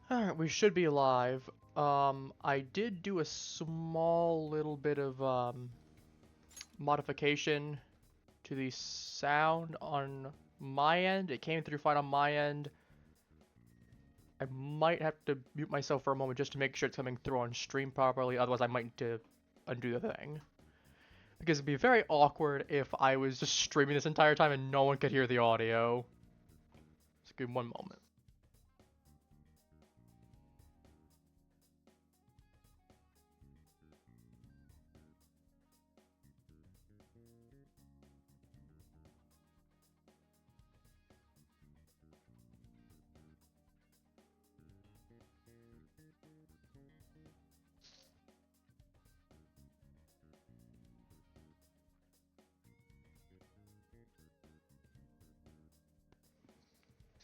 Alright, we should be live. I did do a small little bit of modification to the sound on my end. It came through fine on my end. I might have to mute myself for a moment just to make sure it's coming through on stream properly, otherwise I might need to undo the thing. Because it'd be very awkward if I was just streaming this entire time and no one could hear the audio. Just give me one moment.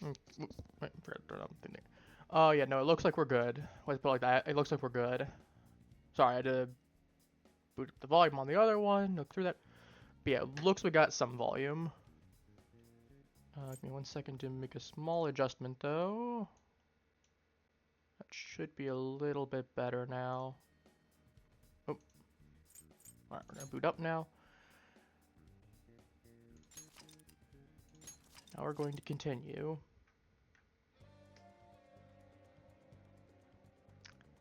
Wait, I forgot to turn on the thing. Oh yeah, no, it looks like we're good. Let's put it like that. It looks like we're good. Sorry, I had to boot up the volume on the other one, look through that. But yeah, it looks we got some volume. Give me 1 second to make a small adjustment though. That should be a little bit better now. Oh. Alright, we're gonna boot up now. Now we're going to continue.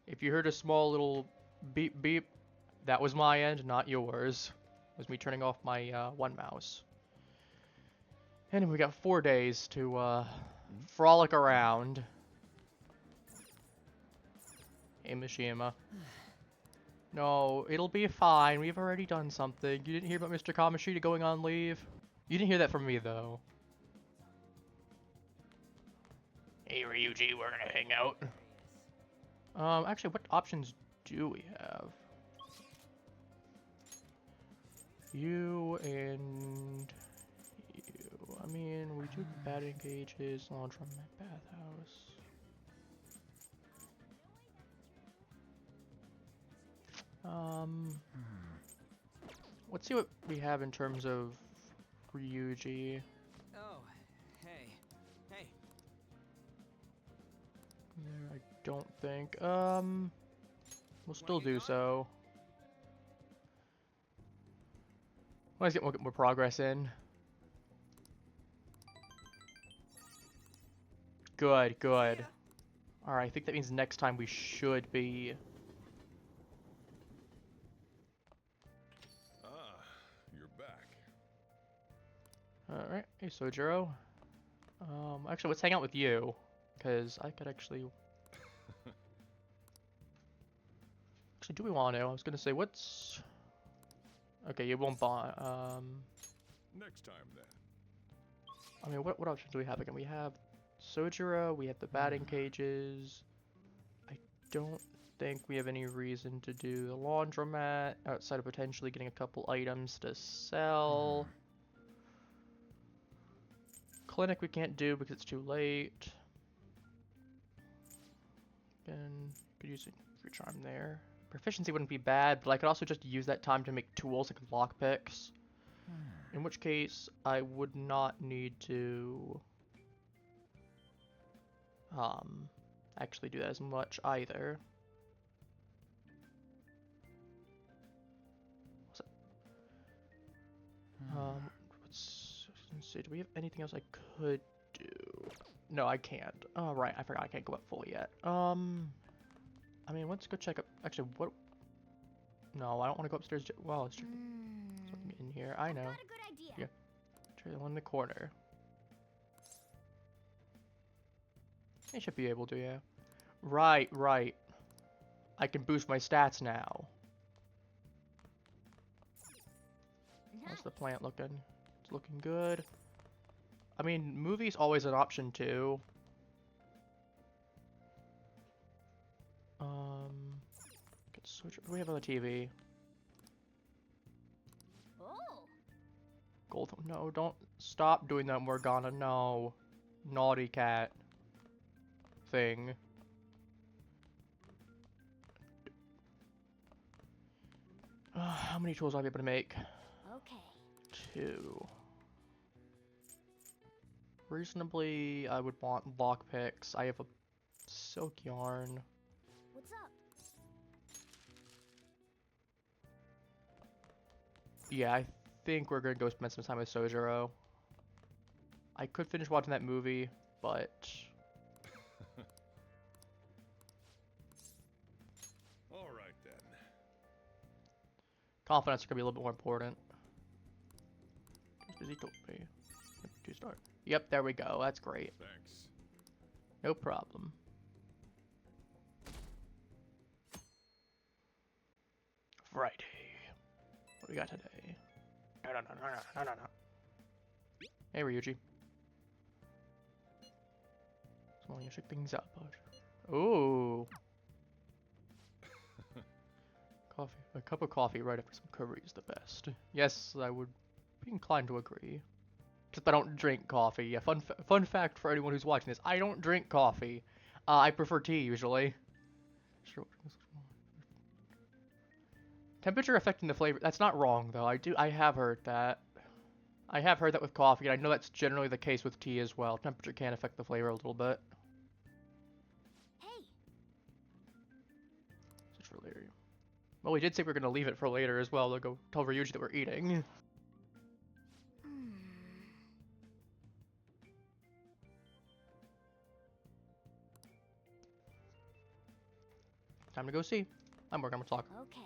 If you heard a small little beep beep, that was my end, not yours. It was me turning off my one mouse. And we got 4 days to frolic around. Hey, Mishima. No, it'll be fine. We've already done something. You didn't hear about Mr. Kamashita going on leave? You didn't hear that from me, though. Hey, Ryuji, we're gonna hang out. Actually, what options do we have? You and you. I mean, we do batting cages, laundromat, bathhouse. Let's see what we have in terms of Ryuji. Oh, hey. Hey. There, I don't think. We'll still do so. Let's get more progress in. Good, good. Alright, I think that means next time we should be. You're back. Alright, hey Sojiro. Actually, let's hang out with you. Because I could actually... Actually, do we want to? I was gonna say, what's... Okay, you won't buy... Next time, then. I mean, what options do we have again? We have Sojiro, we have the batting cages. I don't think we have any reason to do the laundromat, outside of potentially getting a couple items to sell. Clinic we can't do because it's too late. And could use a free charm there. Proficiency wouldn't be bad, but I could also just use that time to make tools like lockpicks. In which case, I would not need to actually do that as much either. Let's see, do we have anything else I could do? No, I can't. Oh, right, I forgot I can't go up fully yet. I mean, let's go check up. Actually, what? No, I don't want to go upstairs. Well, let's check something in here. I know. Got a good idea. Yeah. Try the one in the corner. I should be able to, yeah. Right, right. I can boost my stats now. How's the plant looking? It's looking good. I mean, movie's always an option too. Switch. What do we have on the TV? Oh. Gold. No, don't stop doing that, Morgana. No, naughty cat thing. How many tools will I be able to make? Okay. 2. Reasonably, I would want lockpicks. I have a Silk yarn. What's up? Yeah, I think we're gonna go spend some time with Sojiro. I could finish watching that movie, but All right then. confidants are gonna be a little bit more important. Because he told me. Yep, 2-star. Yep, there we go. That's great. Thanks. No problem. Friday. What do we got today? No. Hey, Ryuji. So you shake things up. Ooh. Coffee. A cup of coffee right after some curry is the best. Yes, I would be inclined to agree. Except I don't drink coffee. Yeah, fun fact for anyone who's watching this. I don't drink coffee. I prefer tea usually. Sure. Temperature affecting the flavor. That's not wrong though. I have heard that. I have heard that with coffee, and I know that's generally the case with tea as well. Temperature can affect the flavor a little bit. Hey. Just for later. Well, we did say we were gonna leave it for later as well to go tell Ryuji that we're eating. Time to go see. I'm working on my clock. Okay.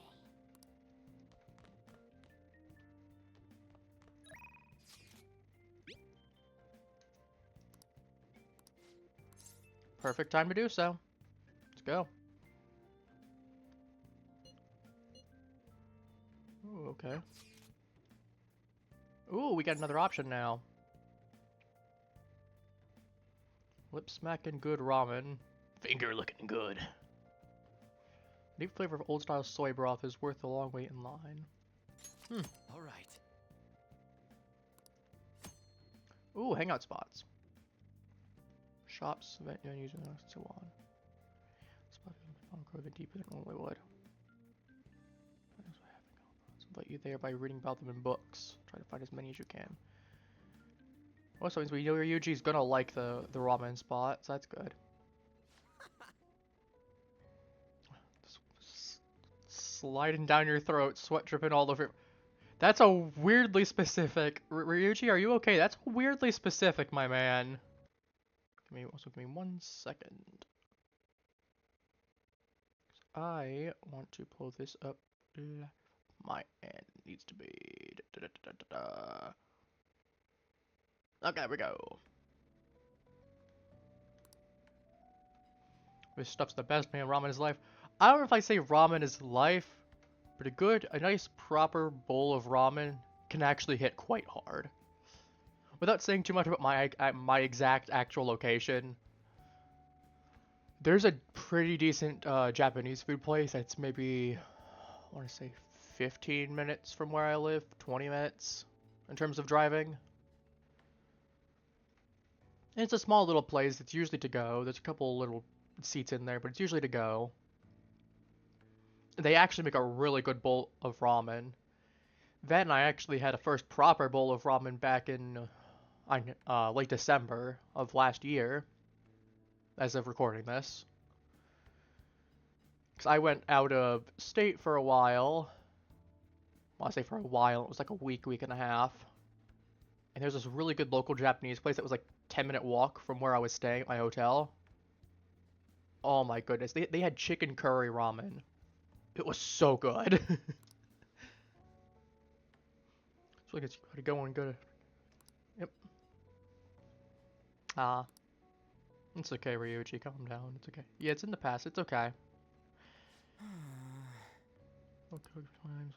Perfect time to do so. Let's go. Ooh, okay. Ooh, we got another option now. Lip smacking good ramen. Finger looking good. Deep flavor of old style soy broth is worth the long wait in line. All right. Ooh, hangout spots. Shops, event venues, and so on. Spots clothing deeper than normally would. Invite you there by reading about them in books. Try to find as many as you can. Also means we know Ryuji's gonna like the ramen spots. That's good. Sliding down your throat, sweat dripping all over. That's a weirdly specific. Ryuji, are you okay? That's weirdly specific, my man. Give me 1 second. I want to pull this up. My end needs to be. Okay, there we go. This stuff's the best, man. Ramen is life. I don't know if I say ramen is life, but a nice proper bowl of ramen can actually hit quite hard. Without saying too much about my exact actual location, there's a pretty decent Japanese food place that's maybe, I want to say 15 minutes from where I live, 20 minutes in terms of driving. And it's a small little place. It's usually to go. There's a couple little seats in there, but it's usually to go. They actually make a really good bowl of ramen. Then I actually had a first proper bowl of ramen back in late December of last year, as of recording this. Because I went out of state for a while. Well, I say for a while, it was like a week and a half. And there's this really good local Japanese place that was like 10-minute walk from where I was staying at my hotel. Oh my goodness, they had chicken curry ramen. It was so good. So I guess you gotta go and go to... Yep. It's okay, Ryuji, calm down, it's okay. Yeah, it's in the past, it's okay. Okay, times.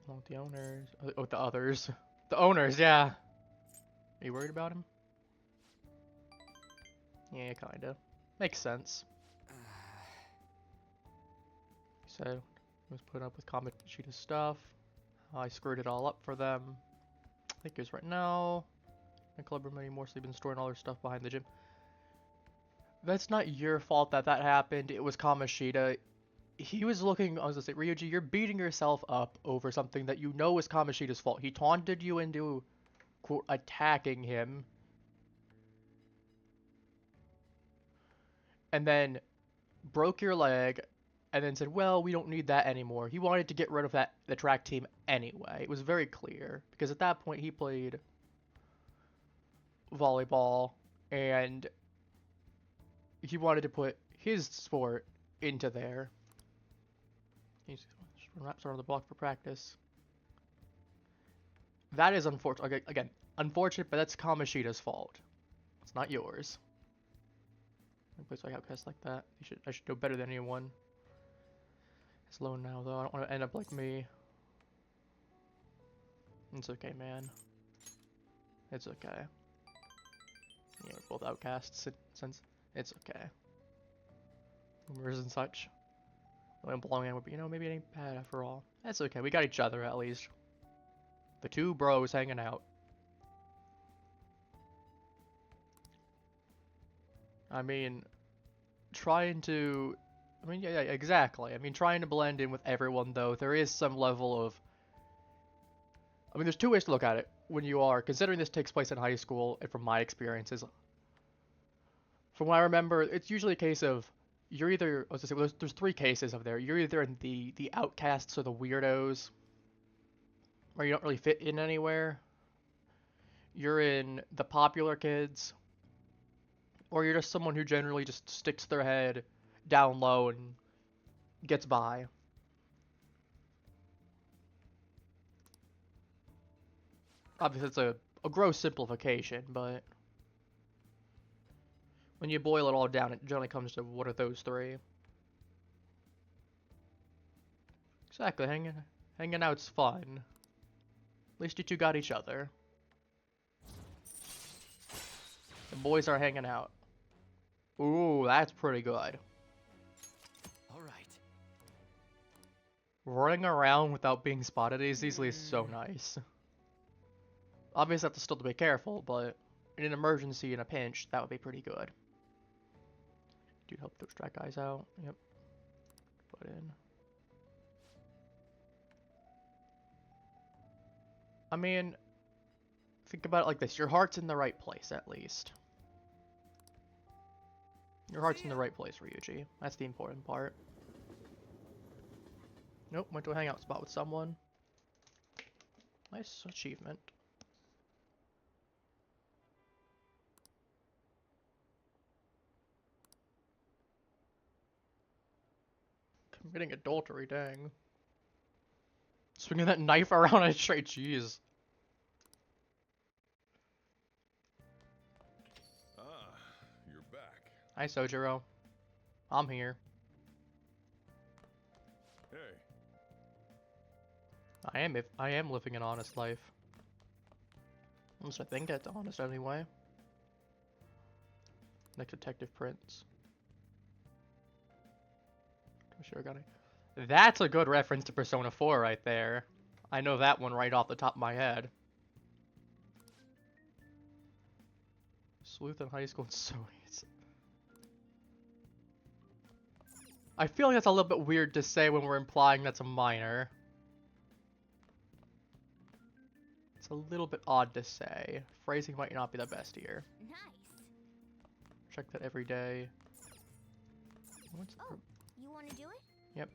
Along with the owners. Oh, the others. The owners, yeah. Are you worried about him? Yeah, kinda. Makes sense. So, I was putting up with Kamachita's stuff. I screwed it all up for them. I think it was right now. My club room anymore, so they've been storing all their stuff behind the gym. That's not your fault that happened. It was Kamoshida. He was looking, I was gonna say, Ryuji, you're beating yourself up over something that you know was Kamoshida's fault. He taunted you into, quote, attacking him. and then broke your leg, and then said, well, we don't need that anymore. He wanted to get rid of the track team anyway. It was very clear, because at that point he played volleyball, and he wanted to put his sport into there. He's wraps around the block for practice. That is unfortunate. Okay, again, unfortunate, but that's Kamoshida's fault. It's not yours. I play like outcasts like that. I should know better than anyone. It's low now though. I don't want to end up like me. It's okay, man. It's okay. Yeah, we're both outcasts since it's okay. Rumors and such. I don't belong in would be, you know, maybe it ain't bad after all. That's okay. We got each other at least. The two bros hanging out. I mean, yeah, exactly. I mean, trying to blend in with everyone, though, there is some level of... I mean, there's two ways to look at it. When you are, considering this takes place in high school, and from my experiences, from what I remember, it's usually a case of, you're either, let's just say, well, there's three cases of there. You're either in the outcasts or the weirdos, where you don't really fit in anywhere. You're in the popular kids, or you're just someone who generally just sticks their head down low and gets by. Obviously, it's a gross simplification, but when you boil it all down, it generally comes to what are those three. Exactly, hanging out's fun. At least you two got each other. The boys are hanging out. Ooh, that's pretty good. All right. Running around without being spotted as easily is so nice. Obviously, have to still be careful, but in an emergency, in a pinch, that would be pretty good. Dude, help those track guys out. Yep. Put in. I mean, think about it like this. Your heart's in the right place, at least. Your heart's in the right place, Ryuji. That's the important part. Nope, went to a hangout spot with someone. Nice achievement. Committing adultery, dang. Swinging that knife around a straight, jeez. Ah, you're back. Hi, Sojiro. I'm here. Hey, I am living an honest life. At least I think it's honest anyway. Next Detective Prince. That's a good reference to Persona 4 right there. I know that one right off the top of my head. Sleuth in high school and so I feel like that's a little bit weird to say when we're implying that's a minor. It's a little bit odd to say. Phrasing might not be the best here. Nice. Check that every day. Oh, you want to do it? Yep.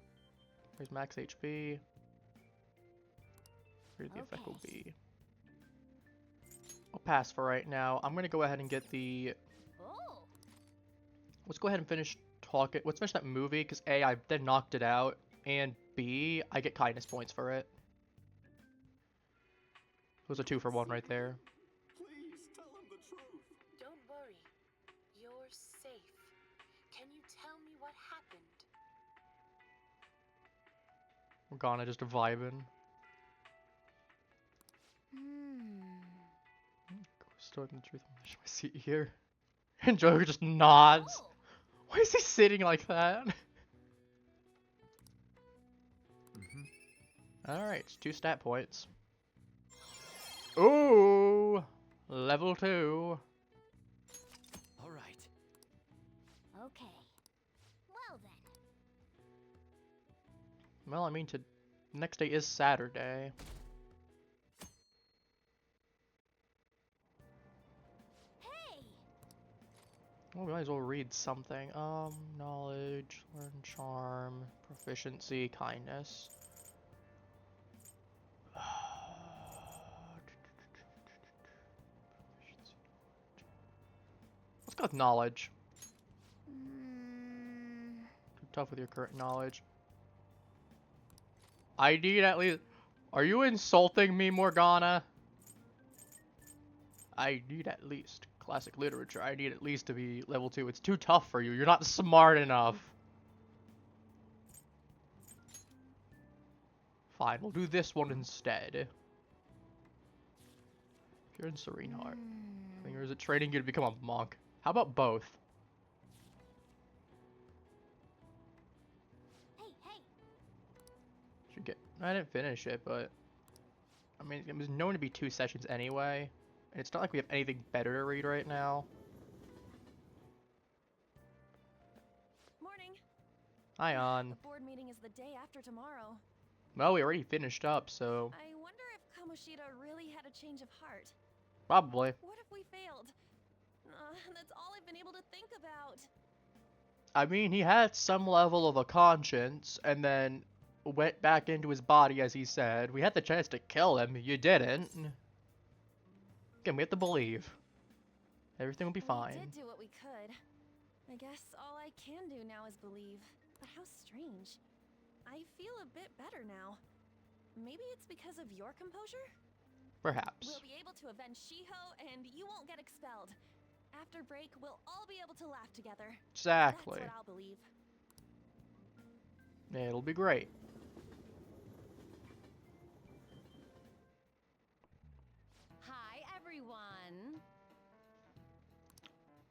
Where's max HP? Where the effect will be. I'll pass for right now. I'm gonna go ahead and get the... Oh. Let's go ahead and finish talking. Let's finish that movie, because A, I then knocked it out, and B, I get kindness points for it. It was a 2-for-1 right there. Please tell him the truth. Don't worry. You're safe. Can you tell me what happened? We're gonna just vibing. Starting the truth on my seat here. And Joker just nods. Oh. Why is he sitting like that? Alright, 2 stat points. Ooh! Level 2. All right. Okay. Well then. Well, I mean, next day is Saturday. Hey. Well, we might as well read something. Knowledge, learn charm, proficiency, kindness. Let's go with knowledge. Too tough with your current knowledge. I need at least. Are you insulting me, Morgana? I need at least classic literature. I need at least to be level 2. It's too tough for you. You're not smart enough. Fine, we'll do this one instead. Pure and serene heart. Or is it training you to become a monk? How about both? Hey, hey. Should get. I didn't finish it, but I mean, it was known to be 2 sessions anyway, and it's not like we have anything better to read right now. Morning. Hi, on. The board meeting is the day after tomorrow. Well, we already finished up, so I wonder if Kamoshida really had a change of heart. probably. What if we failed? That's all I've been able to think about. I mean, he had some level of a conscience, and then went back into his body, as he said. We had the chance to kill him. You didn't. Again, we have to believe. Everything will be fine. We did do what we could. I guess all I can do now is believe. But how strange. I feel a bit better now. Maybe it's because of your composure? Perhaps. We'll be able to avenge Shiho, and you won't get expelled. After break, we'll all be able to laugh together. Exactly. That's what I'll believe. Yeah, it'll be great. Hi, everyone.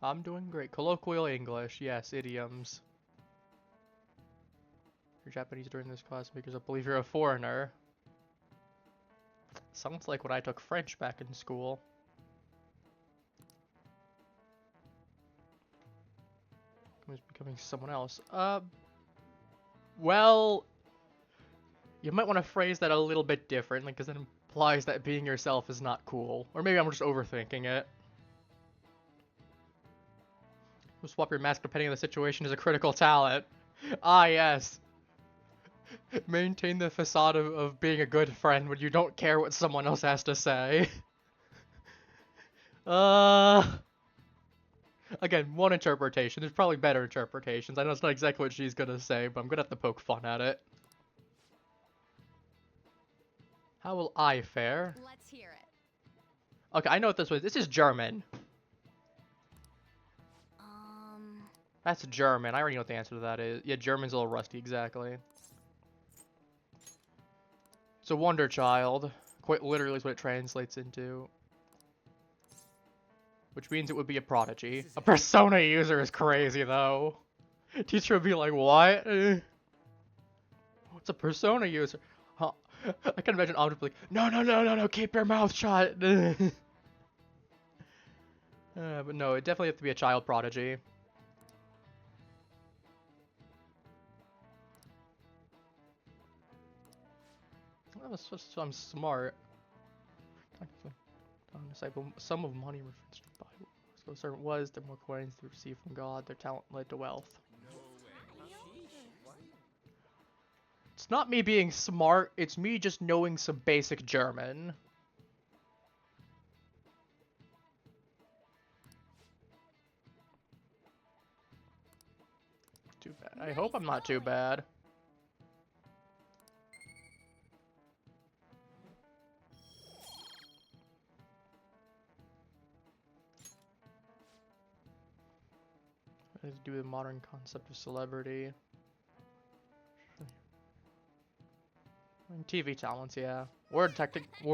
I'm doing great. Colloquial English, yes, idioms. You're Japanese during this class because I believe you're a foreigner. Sounds like when I took French back in school. I was becoming someone else. Well, you might want to phrase that a little bit differently, because it implies that being yourself is not cool. Or maybe I'm just overthinking it. Swap your mask depending on the situation is a critical talent. Ah, yes. Maintain the facade of being a good friend when you don't care what someone else has to say. Again, one interpretation. There's probably better interpretations. I know it's not exactly what she's gonna say, but I'm gonna have to poke fun at it. How will I fare? Let's hear it. Okay, I know what this was. This is German. That's German. I already know what the answer to that is. Yeah, German's a little rusty, exactly. It's a wonder child. Quite literally is what it translates into. Which means it would be a prodigy. A persona user is crazy, though. Teacher would be like, what? What's a persona user? Huh? I can imagine Object like, no, keep your mouth shut. But no, it definitely has to be a child prodigy. So I'm smart. Some of money referenced to the Bible. So the servant was, the more coins they received from God, their talent led to wealth. It's not me being smart, it's me just knowing some basic German. Too bad. I hope I'm not too bad. What does it do with the modern concept of celebrity? I mean, TV talents, yeah. Or in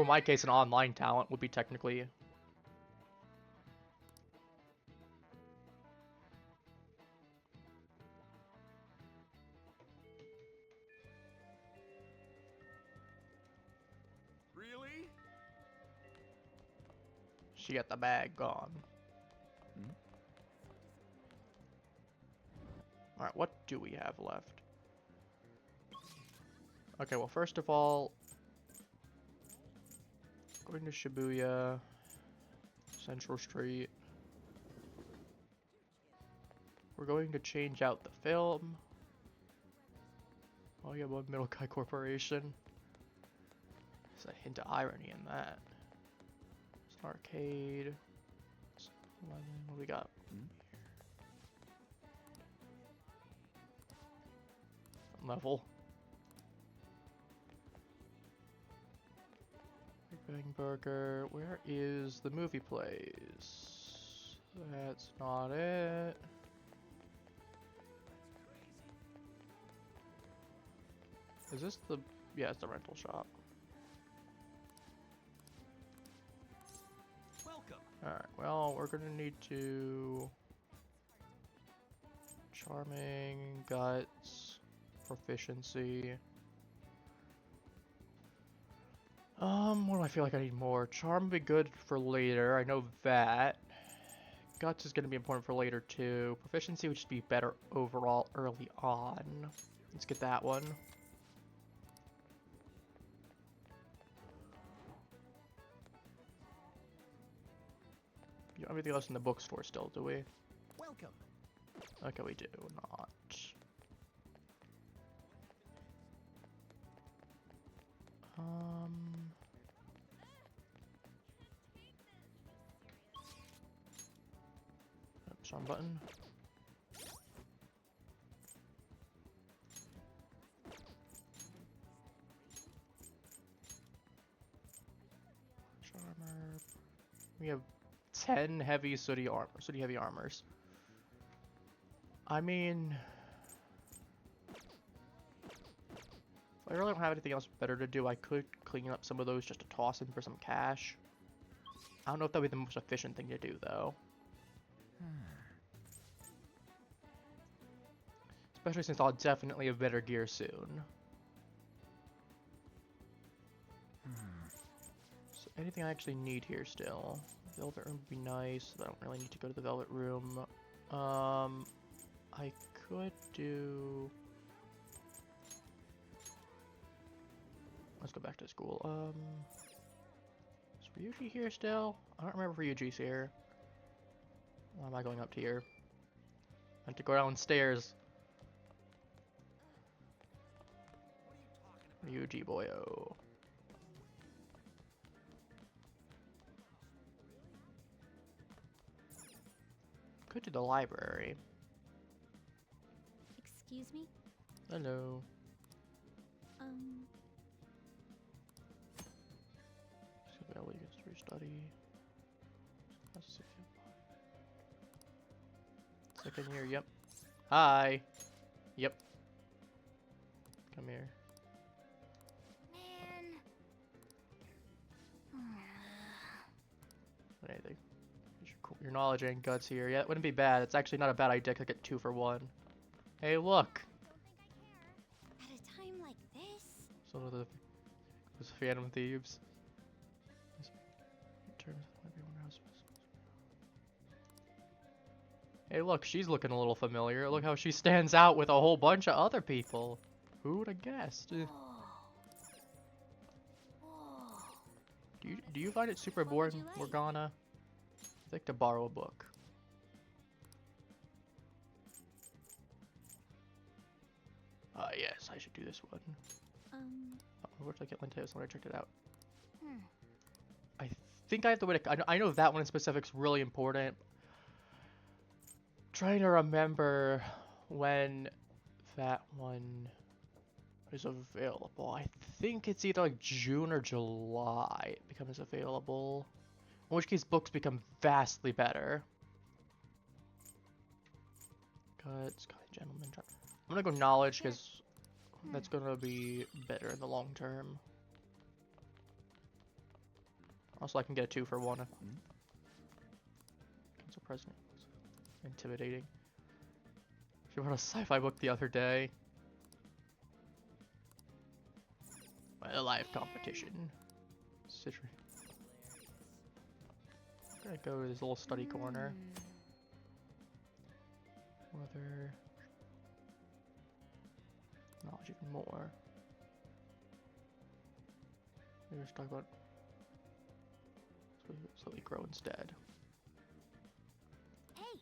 my case, an online talent would be technically. Really? She got the bag gone. Alright, what do we have left? Okay, well, first of all, going to Shibuya, Central Street. we're going to change out the film. Oh yeah, one Middle Guy Corporation. There's a hint of irony in that. It's an arcade. It's 11. What do we got? Level. Big Bang Burger. Where is the movie place? That's not it. Is this the... yeah, it's the rental shop. Welcome. Alright, well, we're gonna need to... Charming, guts, proficiency. What do I feel like I need more? Charm would be good for later, I know that. Guts is gonna be important for later too. Proficiency would just be better overall early on. Let's get that one. You don't have anything else in the bookstore still, do we? Welcome. Okay, we do not. Charm button. Charmer. We have 10 heavy sooty heavy armors. I mean, if I really don't have anything else better to do, I could clean up some of those just to toss in for some cash. I don't know if that would be the most efficient thing to do, though. Especially since I'll definitely have better gear soon. So anything I actually need here still? Velvet room would be nice, but I don't really need to go to the velvet room. I could do... let's go back to school. Is Ryuji here still? I don't remember if Ryuji's here. Why am I going up to here? I have to go downstairs. Ryuji boyo. Could do the library. Excuse me? Hello. Valley history study. Second year, yep. Hi. Yep. Come here. Man. Anything. Your knowledge and guts here. Yeah, it wouldn't be bad. It's actually not a bad idea to get 2 for 1. Hey, look. At a time like this? So those Phantom Thieves. Hey, look, she's looking a little familiar. Look how she stands out with a whole bunch of other people. Who would have guessed? Do you find it super boring, Morgana? I'd like to borrow a book. Yes, I should do this one. Oh, where did I get Lenteos when I checked it out? I think I have the way to... I know that one in specific is really important. Trying to remember when that one is available. I think it's either like June or July it becomes available. In which case books become vastly better. Guts, gentleman. I'm gonna go knowledge because that's gonna be better in the long term. Also, I can get a 2 for 1. Council president. Intimidating. She wrote a sci-fi book the other day. A live competition. Citron. I'm gonna go to this little study corner. Whether knowledge even more. Maybe let's talk about slowly grow instead. Hey.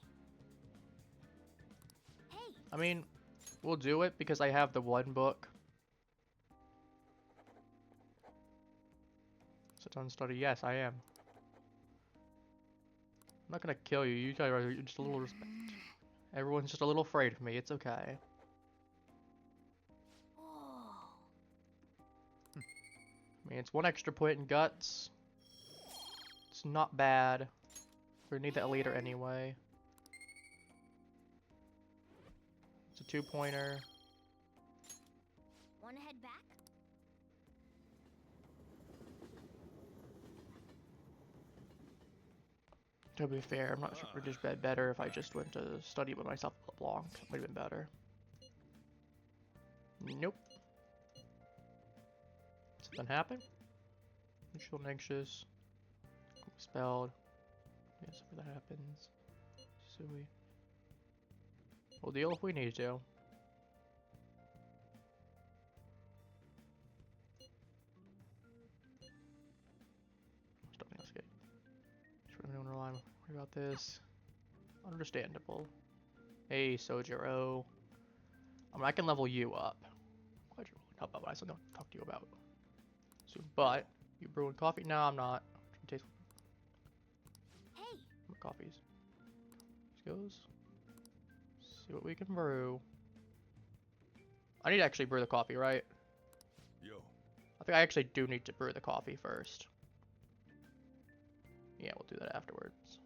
I mean, we'll do it because I have the one book. Sit down and study. Yes, I am. I'm not gonna kill you. You guys are just a little respect. Everyone's just a little afraid of me. It's okay. Oh. I mean, it's one extra point in guts. It's not bad. We're gonna need that later anyway. It's a 2-pointer. Wanna head back? To be fair, I'm not sure if it would just been better if I just went to study by myself a LeBlanc. Might have been better. Nope. Something happened? Mutual anxious. Spelled. Yes, if that happens. Suey. We'll deal if we need to. Something else. Good. Just don't rely worry about this. Understandable. Hey, Sojiro. I mean, I can level you up. Glad you're willing to help out, but I still don't talk to you about soon. But you brewing coffee? No, I'm not. Taste Hey. more coffees. Let's goes. See what we can brew. I need to actually brew the coffee, right? Yo. I think I actually do need to brew the coffee first. Yeah, we'll do that afterwards.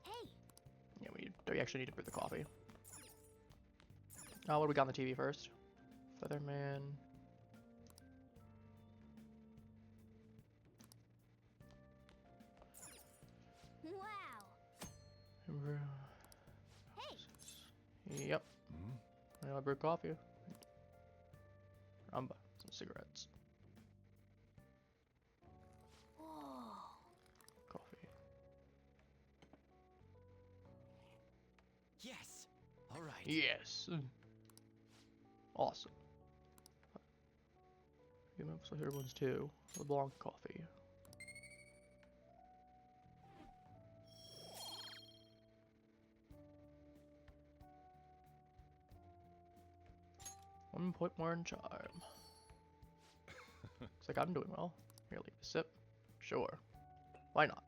Hey. Yeah, we actually need to brew the coffee. Oh, what do we got on the TV first? Featherman. Wow. Hey. Yep. Hmm? I brew coffee. Some cigarettes. Whoa. Coffee. Yes. All right. Yes. Awesome. Give them so everyone's too. LeBlanc coffee. One point more in charm. Looks like I'm doing well. Here, leave a sip. Sure. Why not?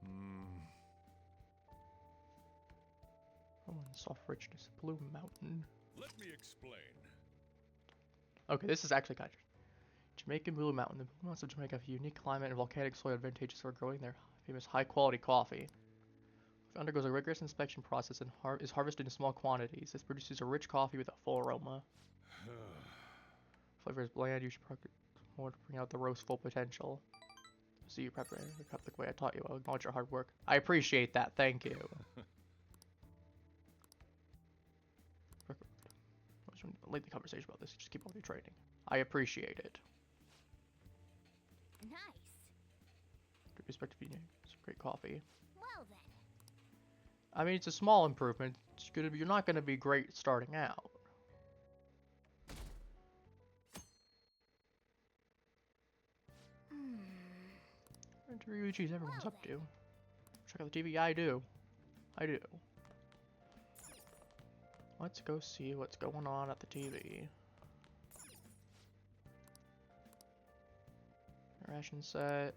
Hmm. Oh, and soft richness. Blue Mountain. Let me explain. Okay, this is actually kind of Jamaican Blue Mountain. The Blue Mountains of Jamaica have a unique climate and volcanic soil advantageous for growing their famous high-quality coffee. It undergoes a rigorous inspection process and is harvested in small quantities. This produces a rich coffee with a full aroma. Flavor is bland. You should prep more to bring out the roast's full potential. See you prep the way I taught you. I'll acknowledge your hard work. I appreciate that. Thank you. Lengthy conversation about this. Just keep on your training. I appreciate it. Nice. Good respect to you. It's great coffee. Well then. I mean, it's a small improvement. It's gonna be. You're not gonna be great starting out. Ryuichi's everyone's up to. Check out the TV. Yeah, I do. I do. Let's go see what's going on at the TV. Ration set.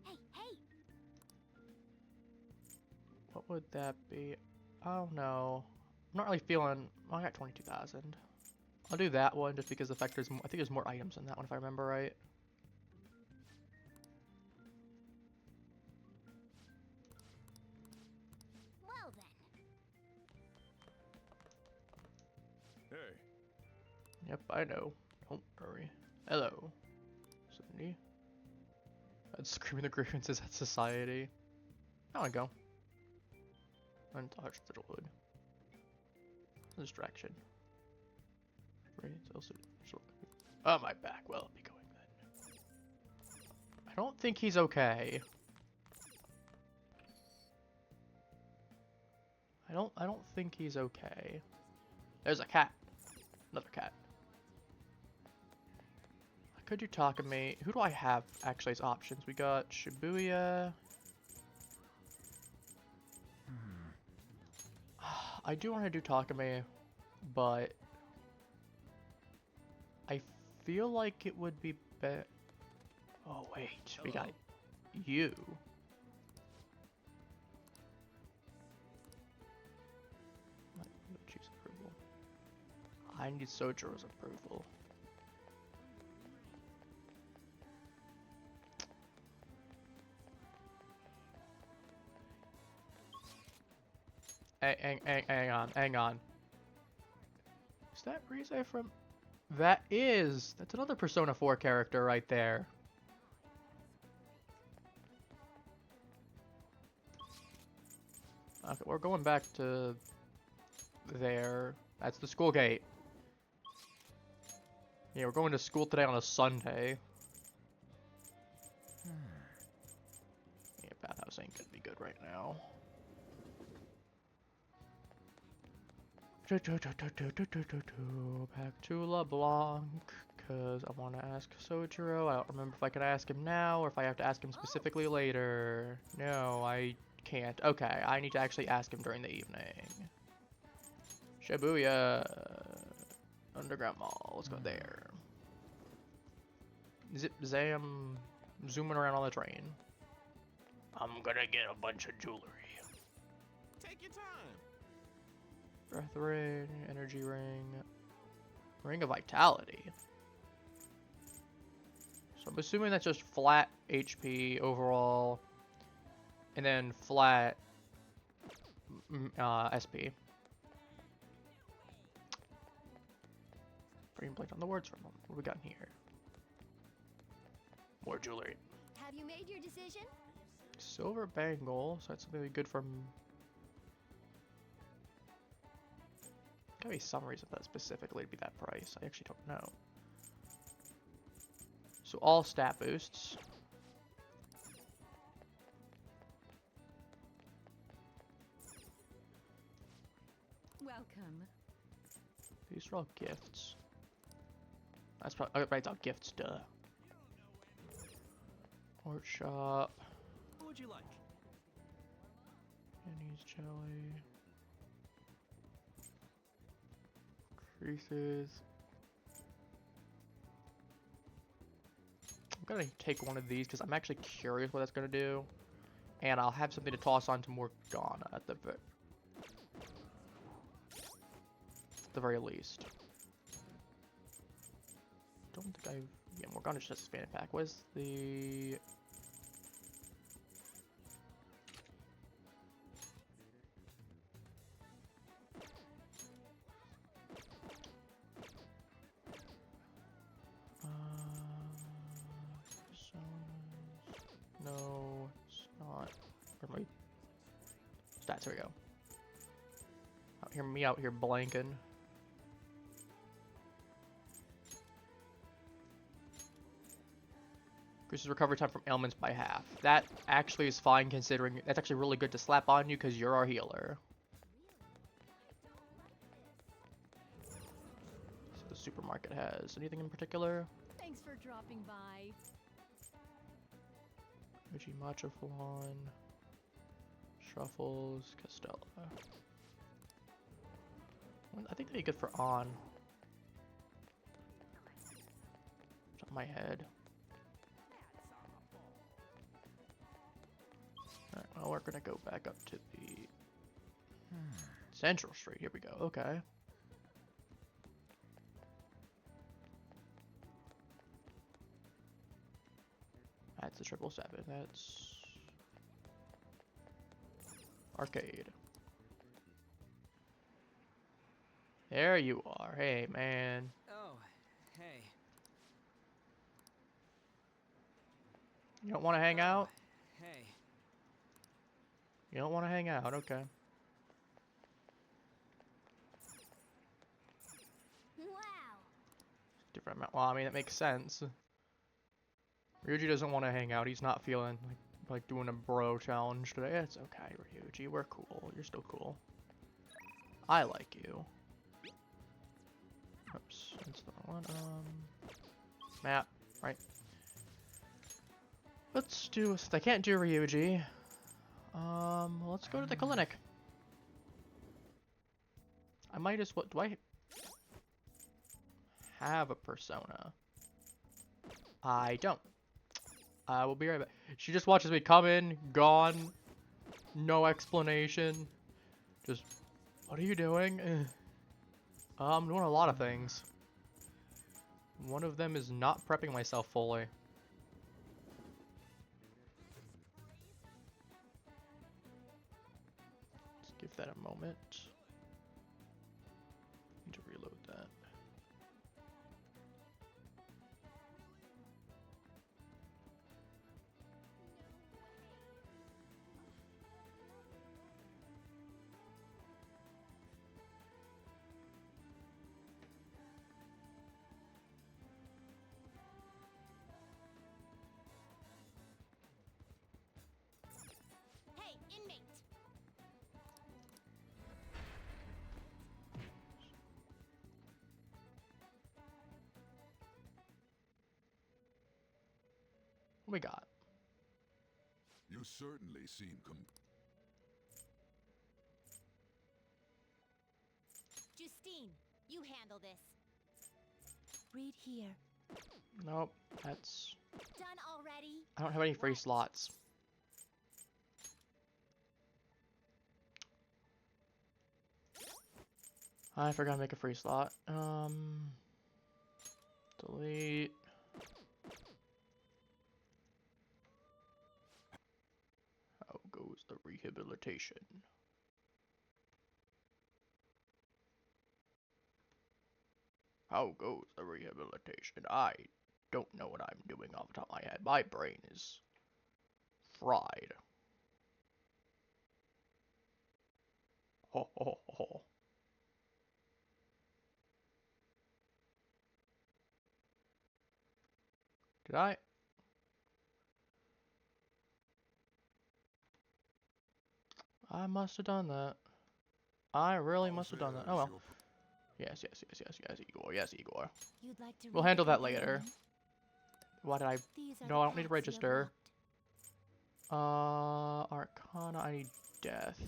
Hey, hey. What would that be? Oh no. I'm not really feeling. Well, I got 22,000. I'll do that one just because the fact there's. I think there's more items in that one if I remember right. Well then. Hey. Yep, I know. Don't worry. Hello. Cindy. That's screaming the grievances at society. Now I go. Untouched Fiddlewood. Distraction. Right, it's also. Oh, my back. Well, I'll be going then. I don't think he's okay. I don't think he's okay. There's a cat. Another cat. Could you talk to me? Who do I have actually as options? We got Shibuya. I do want to do Takame, but I feel like it would be better. Oh wait, we got you. Choose approval. I need Sojiro's approval. Hang on. Is that Rize from... That's another Persona 4 character right there. Okay, we're going back to there. That's the school gate. Yeah, we're going to school today on a Sunday. Yeah, bathhouse ain't gonna be good right now. Back to LeBlanc, because I want to ask Sojiro. I don't remember if I could ask him now or if I have to ask him specifically later. No, I can't. Okay, I need to actually ask him during the evening. Shibuya. Underground Mall. Let's go there. Zip Zam. Zooming around on the train. I'm gonna get a bunch of jewelry. Take your time. Breath ring, energy ring, ring of vitality. So I'm assuming that's just flat HP overall, and then flat SP. Brain blank on the words for a moment. What do we got in here? More jewelry. Have you made your decision? Silver bangle, so that's something good from. Gotta be some reason for that specifically to be that price. I actually don't know. So all stat boosts. Welcome. These are all gifts. That's probably right. It's all gifts, duh. Art shop. What would you like? Penny's jelly. Creases. I'm gonna take one of these because I'm actually curious what that's gonna do, and I'll have something to toss on to Morgana at the very least. Don't think I've... Yeah, Morgana's just a expanded pack. Where's the... No, it's not. Where are my stats? Here we go. Out here blanking. Increases recovery time from ailments by half. That actually is fine considering that's actually really good to slap on you because you're our healer. So the supermarket has anything in particular? Thanks for dropping by. Uchi Matcha Flan, Truffles, Castella. I think they'd be good for on. Top of my head. Alright, well, we're gonna go back up to the Central Street. Here we go. Okay. That's the 777. That's arcade. There you are. Hey, man. Oh, hey. You don't want to hang out? Hey. You don't want to hang out, okay. Wow. Different amount. Well, I mean, it makes sense. Ryuji doesn't want to hang out. He's not feeling like doing a bro challenge today. It's okay, Ryuji. We're cool. You're still cool. I like you. Oops, that's the wrong one. Map, right? Let's do. Since I can't do Ryuji, let's go to the clinic. I might as well. Do I have a persona? I don't. I will be right back. She just watches me come in, gone, no explanation. Just, what are you doing? I'm doing a lot of things. One of them is not prepping myself fully. Let's give that a moment. Need to reload that. Hey, inmate. What we got? You certainly seem Justine, you handle this. Read here. Nope, that's... Done already? I don't have any free What? slots. I forgot to make a free slot. Delete. How goes the rehabilitation? How goes the rehabilitation? I don't know what I'm doing off the top of my head. My brain is fried. Ho ho ho. Did I? I must have done that. I really must have done that. Oh well. Yes, Igor. Yes, Igor. You'd like to We'll read handle the that later. companion? Why did I? These are No, the I don't need to paths you have register. walked. Arcana, I need death.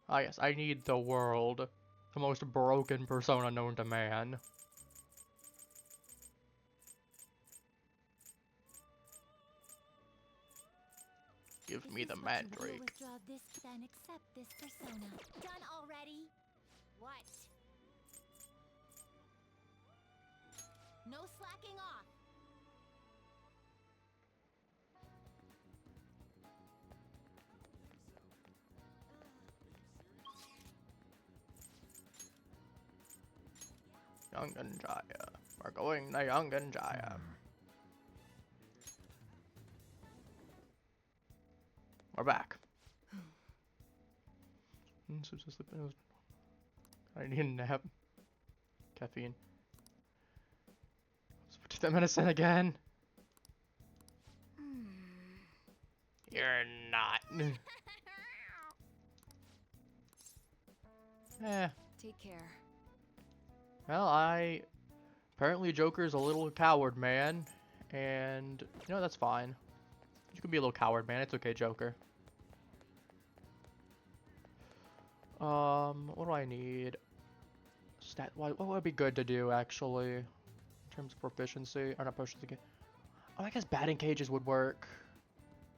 Ah, yes, I need the world. The most broken persona known to man. Give me This the is what you will mandrake. withdraw this, then accept this persona. Done already? What? No slacking off. Yanganjaya. We're going to Yanganjaya. We're back. So just I need a nap. Caffeine. Switch to medicine again. You're not. Eh. Take care. Well, apparently Joker's a little coward, man. And, you know, that's fine. You can be a little coward, man. It's okay, Joker. What do I need? What would be good to do, actually? In terms of proficiency? Or not proficiency. Oh, I guess batting cages would work.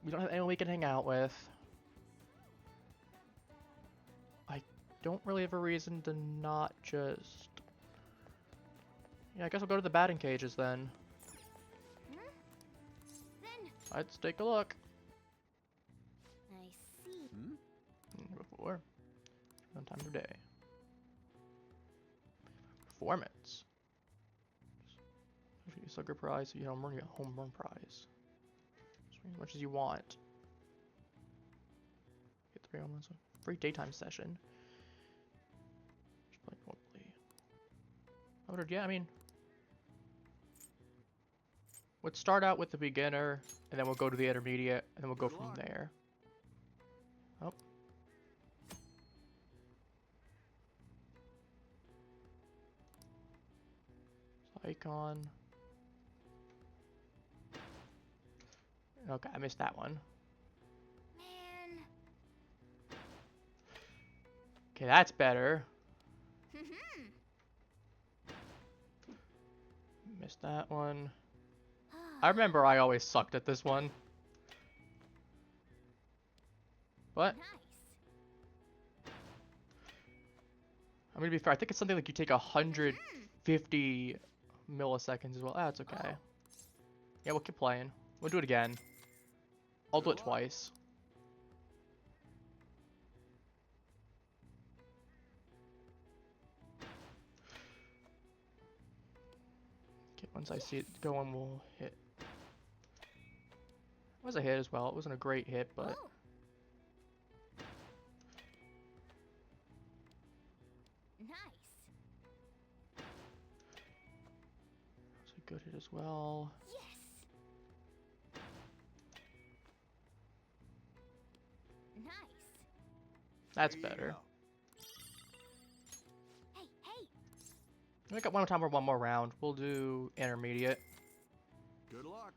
We don't have anyone we can hang out with. I don't really have a reason to not just... Yeah, I guess I'll go to the batting cages then. Then Let's take a look. I see. Before. One time of day. Performance. Sucker prize, you know, home run prize. As much as you want. Get 3 home runs. Free daytime session. Just play normally. Yeah, I mean. Let's start out with the beginner, and then we'll go to the intermediate, and then we'll go Good from luck. there. Oh. Icon. Okay, I missed that one. Man. Okay, that's better. Missed that one. I remember I always sucked at this one. But Nice. I'm gonna be fair. I think it's something like you take 150 milliseconds as well. Ah, it's okay. Yeah, we'll keep playing. We'll do it again. I'll do it twice. Okay, once I see it going, we'll hit. It was a hit as well. It wasn't a great hit, but Oh. Nice. it's a good hit as well. Yes. Nice. That's Here you better. go. Hey, hey. We got one more time or one more round. We'll do intermediate. Good luck.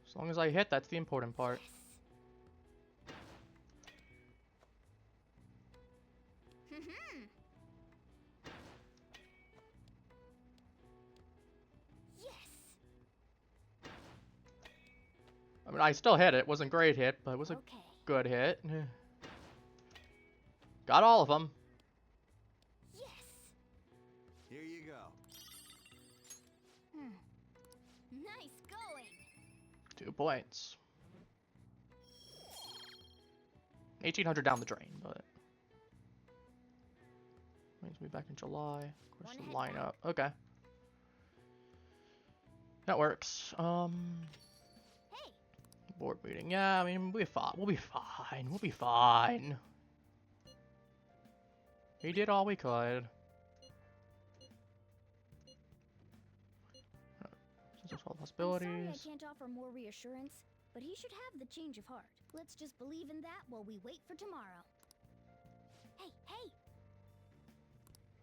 As long as I hit, that's the important part. Yes. Yes. I mean, I still hit it. It wasn't a great hit, but it was a Okay. good hit. Got all of them. Yes. Here you go. Nice going. 2 points. 1,800 down the drain, but brings me back in July. Of course, the Wanna head lineup. Okay, that works. Hey. Board meeting. Yeah, I mean, we'll be fine. We'll be fine. We'll be fine. We did all we could. Since all I'm possibilities. sorry I can't offer more reassurance, but he should have the change of heart. Let's just believe in that while we wait for tomorrow. Hey, hey!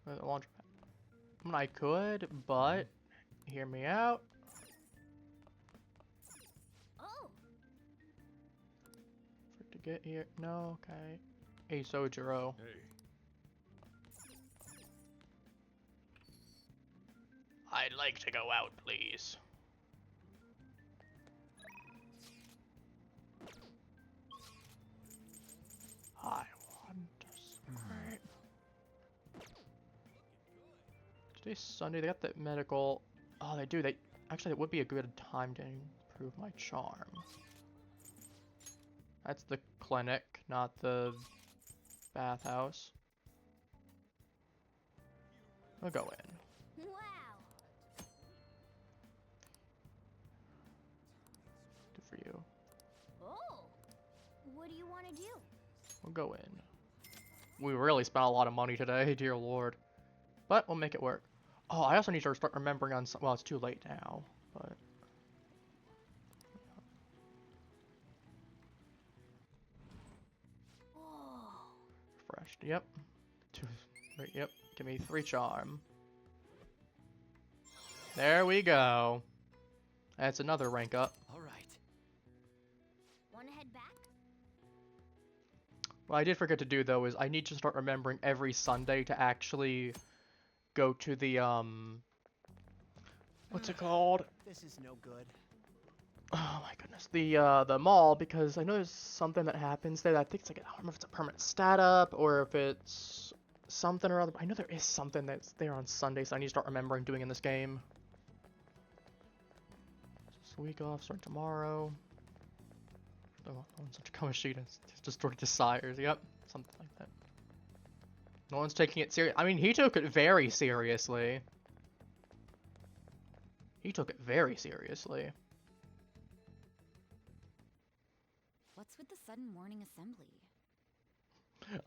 The launchpad. I mean, I could, but hear me out. Oh! For it to get here. No, okay. Hey, Sojiro. Hey, I'd like to go out, please. I want to scrape. Today's Sunday. They got the medical. Oh, they do. They actually, it would be a good time to improve my charm. That's the clinic, not the bathhouse. I'll go in. Wow! Good for you. Oh! What do you want to do? We'll go in. We really spent a lot of money today, dear lord. But we'll make it work. Oh, I also need to start remembering on some. Well, it's too late now, but. Oh! Refreshed. Yep. Right, yep. Give me 3 charm. There we go. That's another rank up. All right. Want to head back? What I did forget to do though is I need to start remembering every Sunday to actually go to the what's it called? This is no good. Oh my goodness, the mall, because I know there's something that happens there that I think it's like, I don't remember if it's a permanent stat up or if it's something or other, but I know there is something that's there on Sunday, so I need to start remembering doing in this game. Just a week off, start tomorrow. Oh, on such a Kamashita, it's just sort of desires, yep, something like that. No one's taking it serious. I mean, he took it very seriously. He took it very seriously. What's with the sudden morning assembly?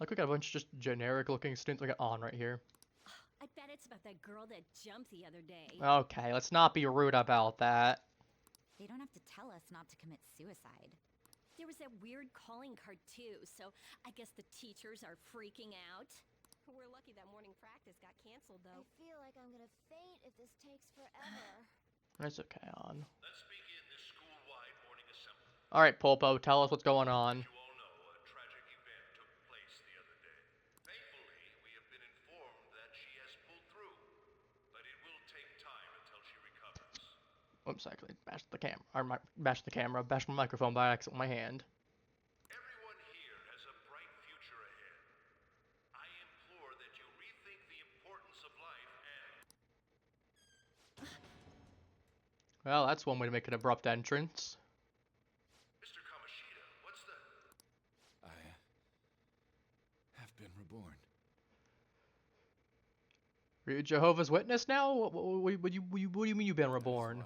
Like we got a bunch of just generic looking students. We got on right here. I bet it's about that girl that jumped the other day. Okay, let's not be rude about that. They don't have to tell us not to commit suicide. There was that weird calling card too, so I guess the teachers are freaking out. We're lucky that morning practice got canceled I though. feel like I'm gonna faint if this takes forever. That's okay, on. Let's begin this school-wide morning assembly. All right, Polpo, tell us what's going on. You all know a tragic event took place the other day. Thankfully, we have been informed that she has pulled through, but it will take time until she recovers. Oops, actually, bashed the camera. Or bashed my microphone by accident with my hand. Everyone here has a bright future ahead. I implore that you rethink the importance of life and... Well, that's one way to make an abrupt entrance. Mr. Kamoshida, what's the... I have been reborn. Are you Jehovah's Witness now? What do you mean you've been That is reborn? why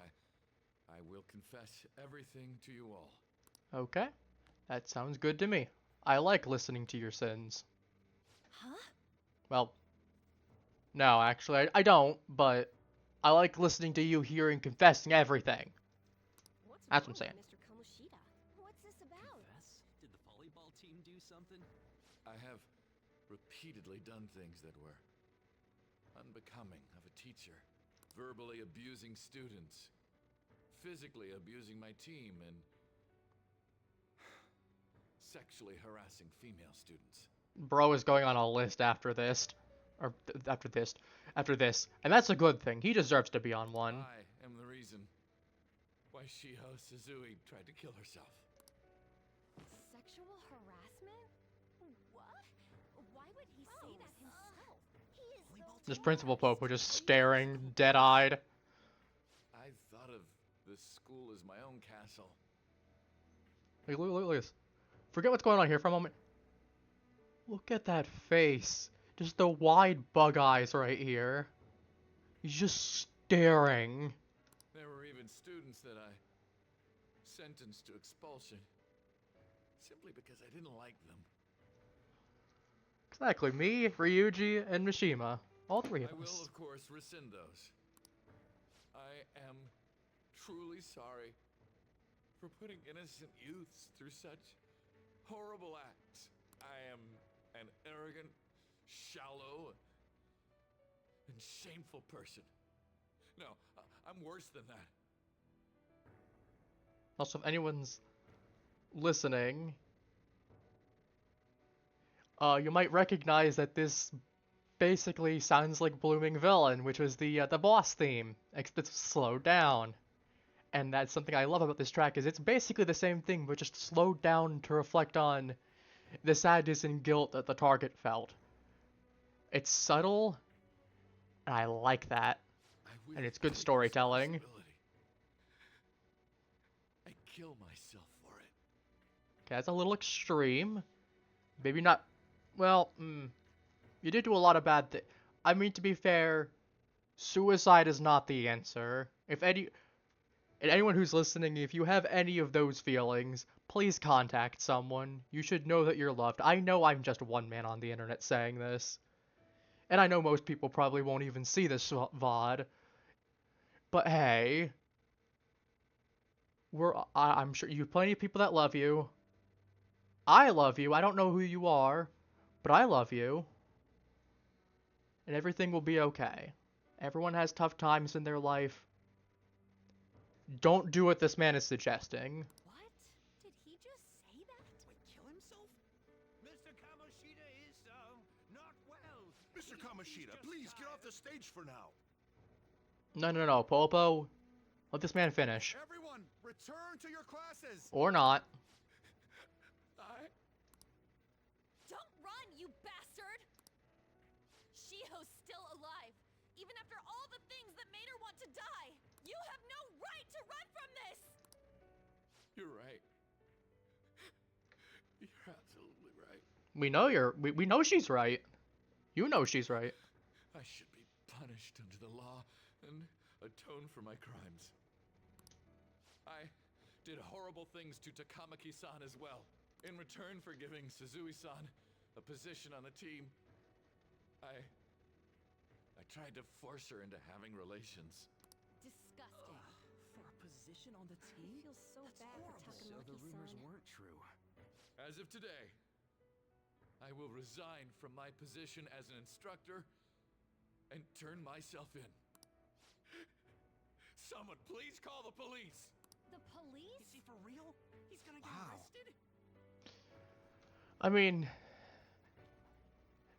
I will confess everything to you all. Okay, that sounds good to me. I like listening to your sins. Huh? Well, no, actually, I don't, but I like listening to you hearing confessing everything. What's That's wrong what I'm saying. with Mr. Kamoshida? What's this about? Confess? Did the volleyball team do something? I have repeatedly done things that were unbecoming of a teacher. Verbally abusing students. Physically abusing my team and sexually harassing female students. Bro is going on a list after this. Or after this. And that's a good thing. He deserves to be on one. I am the reason why Shiho Suzui tried to kill herself. Sexual harassment? What? Why would he say that himself? He is so This Principal Pope was just staring, dead-eyed. I thought of this school as my own castle. Look at this. Forget what's going on here for a moment. Look at that face. Just the wide bug eyes right here. He's just staring. There were even students that I sentenced to expulsion simply because I didn't like them. Exactly, me, Ryuji, and Mishima. All three of I will, us. of course, rescind those. I am truly sorry for putting innocent youths through such horrible acts. I am an arrogant, shallow, and shameful person. No, I'm worse than that. Also, if anyone's listening, you might recognize that this basically sounds like Blooming Villain, which was the boss theme, except it's slowed down. And that's something I love about this track, is it's basically the same thing, but just slowed down to reflect on the sadness and guilt that the target felt. It's subtle, and I like that. I will And it's good take storytelling. responsibility. I kill myself for it. Okay, that's a little extreme. Maybe not... Well, you did do a lot of bad things. I mean, to be fair, suicide is not the answer. And anyone who's listening, if you have any of those feelings, please contact someone. You should know that you're loved. I know I'm just one man on the internet saying this. And I know most people probably won't even see this VOD. But hey, I'm sure you have plenty of people that love you. I love you. I don't know who you are, but I love you. And everything will be okay. Everyone has tough times in their life. Don't do what this man is suggesting. What? Did he just say that? Wait, kill himself? Mr. Kamoshida is, not well. Mr. Kamoshida, please get off the stage for now. No, Popo. Let this man finish. Everyone, return to your classes. Or not. Don't run, you bastard! Shiho's still alive, even after all the things that made her want to die. You have no right to run from this! You're right. You're absolutely right. We know she's right. You know she's right. I should be punished under the law and atone for my crimes. I did horrible things to Takamaki-san as well. In return for giving Suzui-san a position on the team. I tried to force her into having relations. Disgusting. For a position on the I team? feel so That's bad horrible. for So the rumors Takamaki-san. weren't true. As of today, I will resign from my position as an instructor and turn myself in. Someone please call the police! The police? Is he for real? He's gonna get arrested? I mean,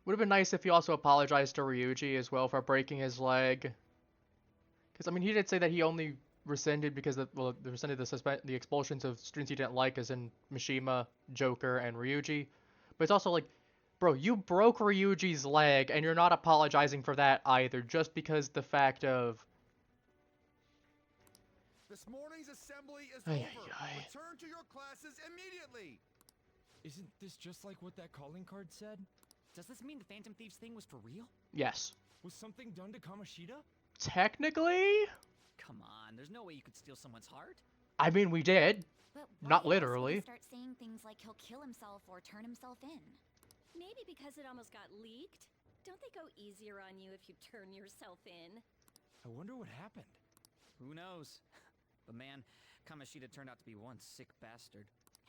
would have been nice if he also apologized to Ryuji as well for breaking his leg. Because, I mean, he did say that he only rescinded because of, well, they rescinded the expulsions of students he didn't like, as in Mishima, Joker, and Ryuji. But it's also like, bro, you broke Ryuji's leg, and you're not apologizing for that either, just because the fact of... This morning's assembly is Ay, over. ay, ay. Return to your classes immediately. Isn't this just like what that calling card said? Does this mean the Phantom Thieves thing was for real? Yes. Was something done to Kamoshida? Technically? Come on, there's no way you could steal someone's heart. I mean, we did. But Not why else would literally. he start saying things like he'll kill himself or turn himself in? Maybe because it almost got leaked. Don't they go easier on you if you turn yourself in? I wonder what happened. Who knows? But man, Kamoshida turned out to be one sick bastard.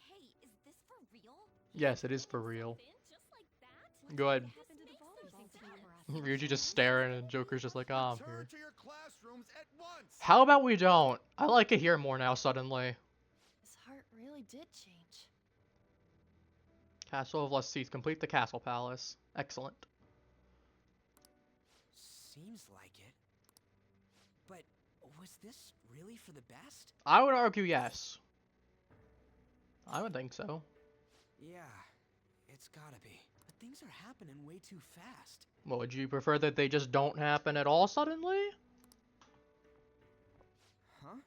Hey, is this for real? Yes, it is for real. In just like that? Go ahead. What happened to the voting thing to you? Ryuji just staring, and Joker's just like, oh, I'm Return here. to your classrooms at once. How about we don't? I like it here more now, suddenly. His heart really did change. Castle of Less Seats. Complete the castle palace. Excellent. Seems like it. But was this really for the best? I would argue yes. I would think so. Yeah, it's gotta be. But things are happening way too fast. Well, would you prefer that they just don't happen at all suddenly? Huh?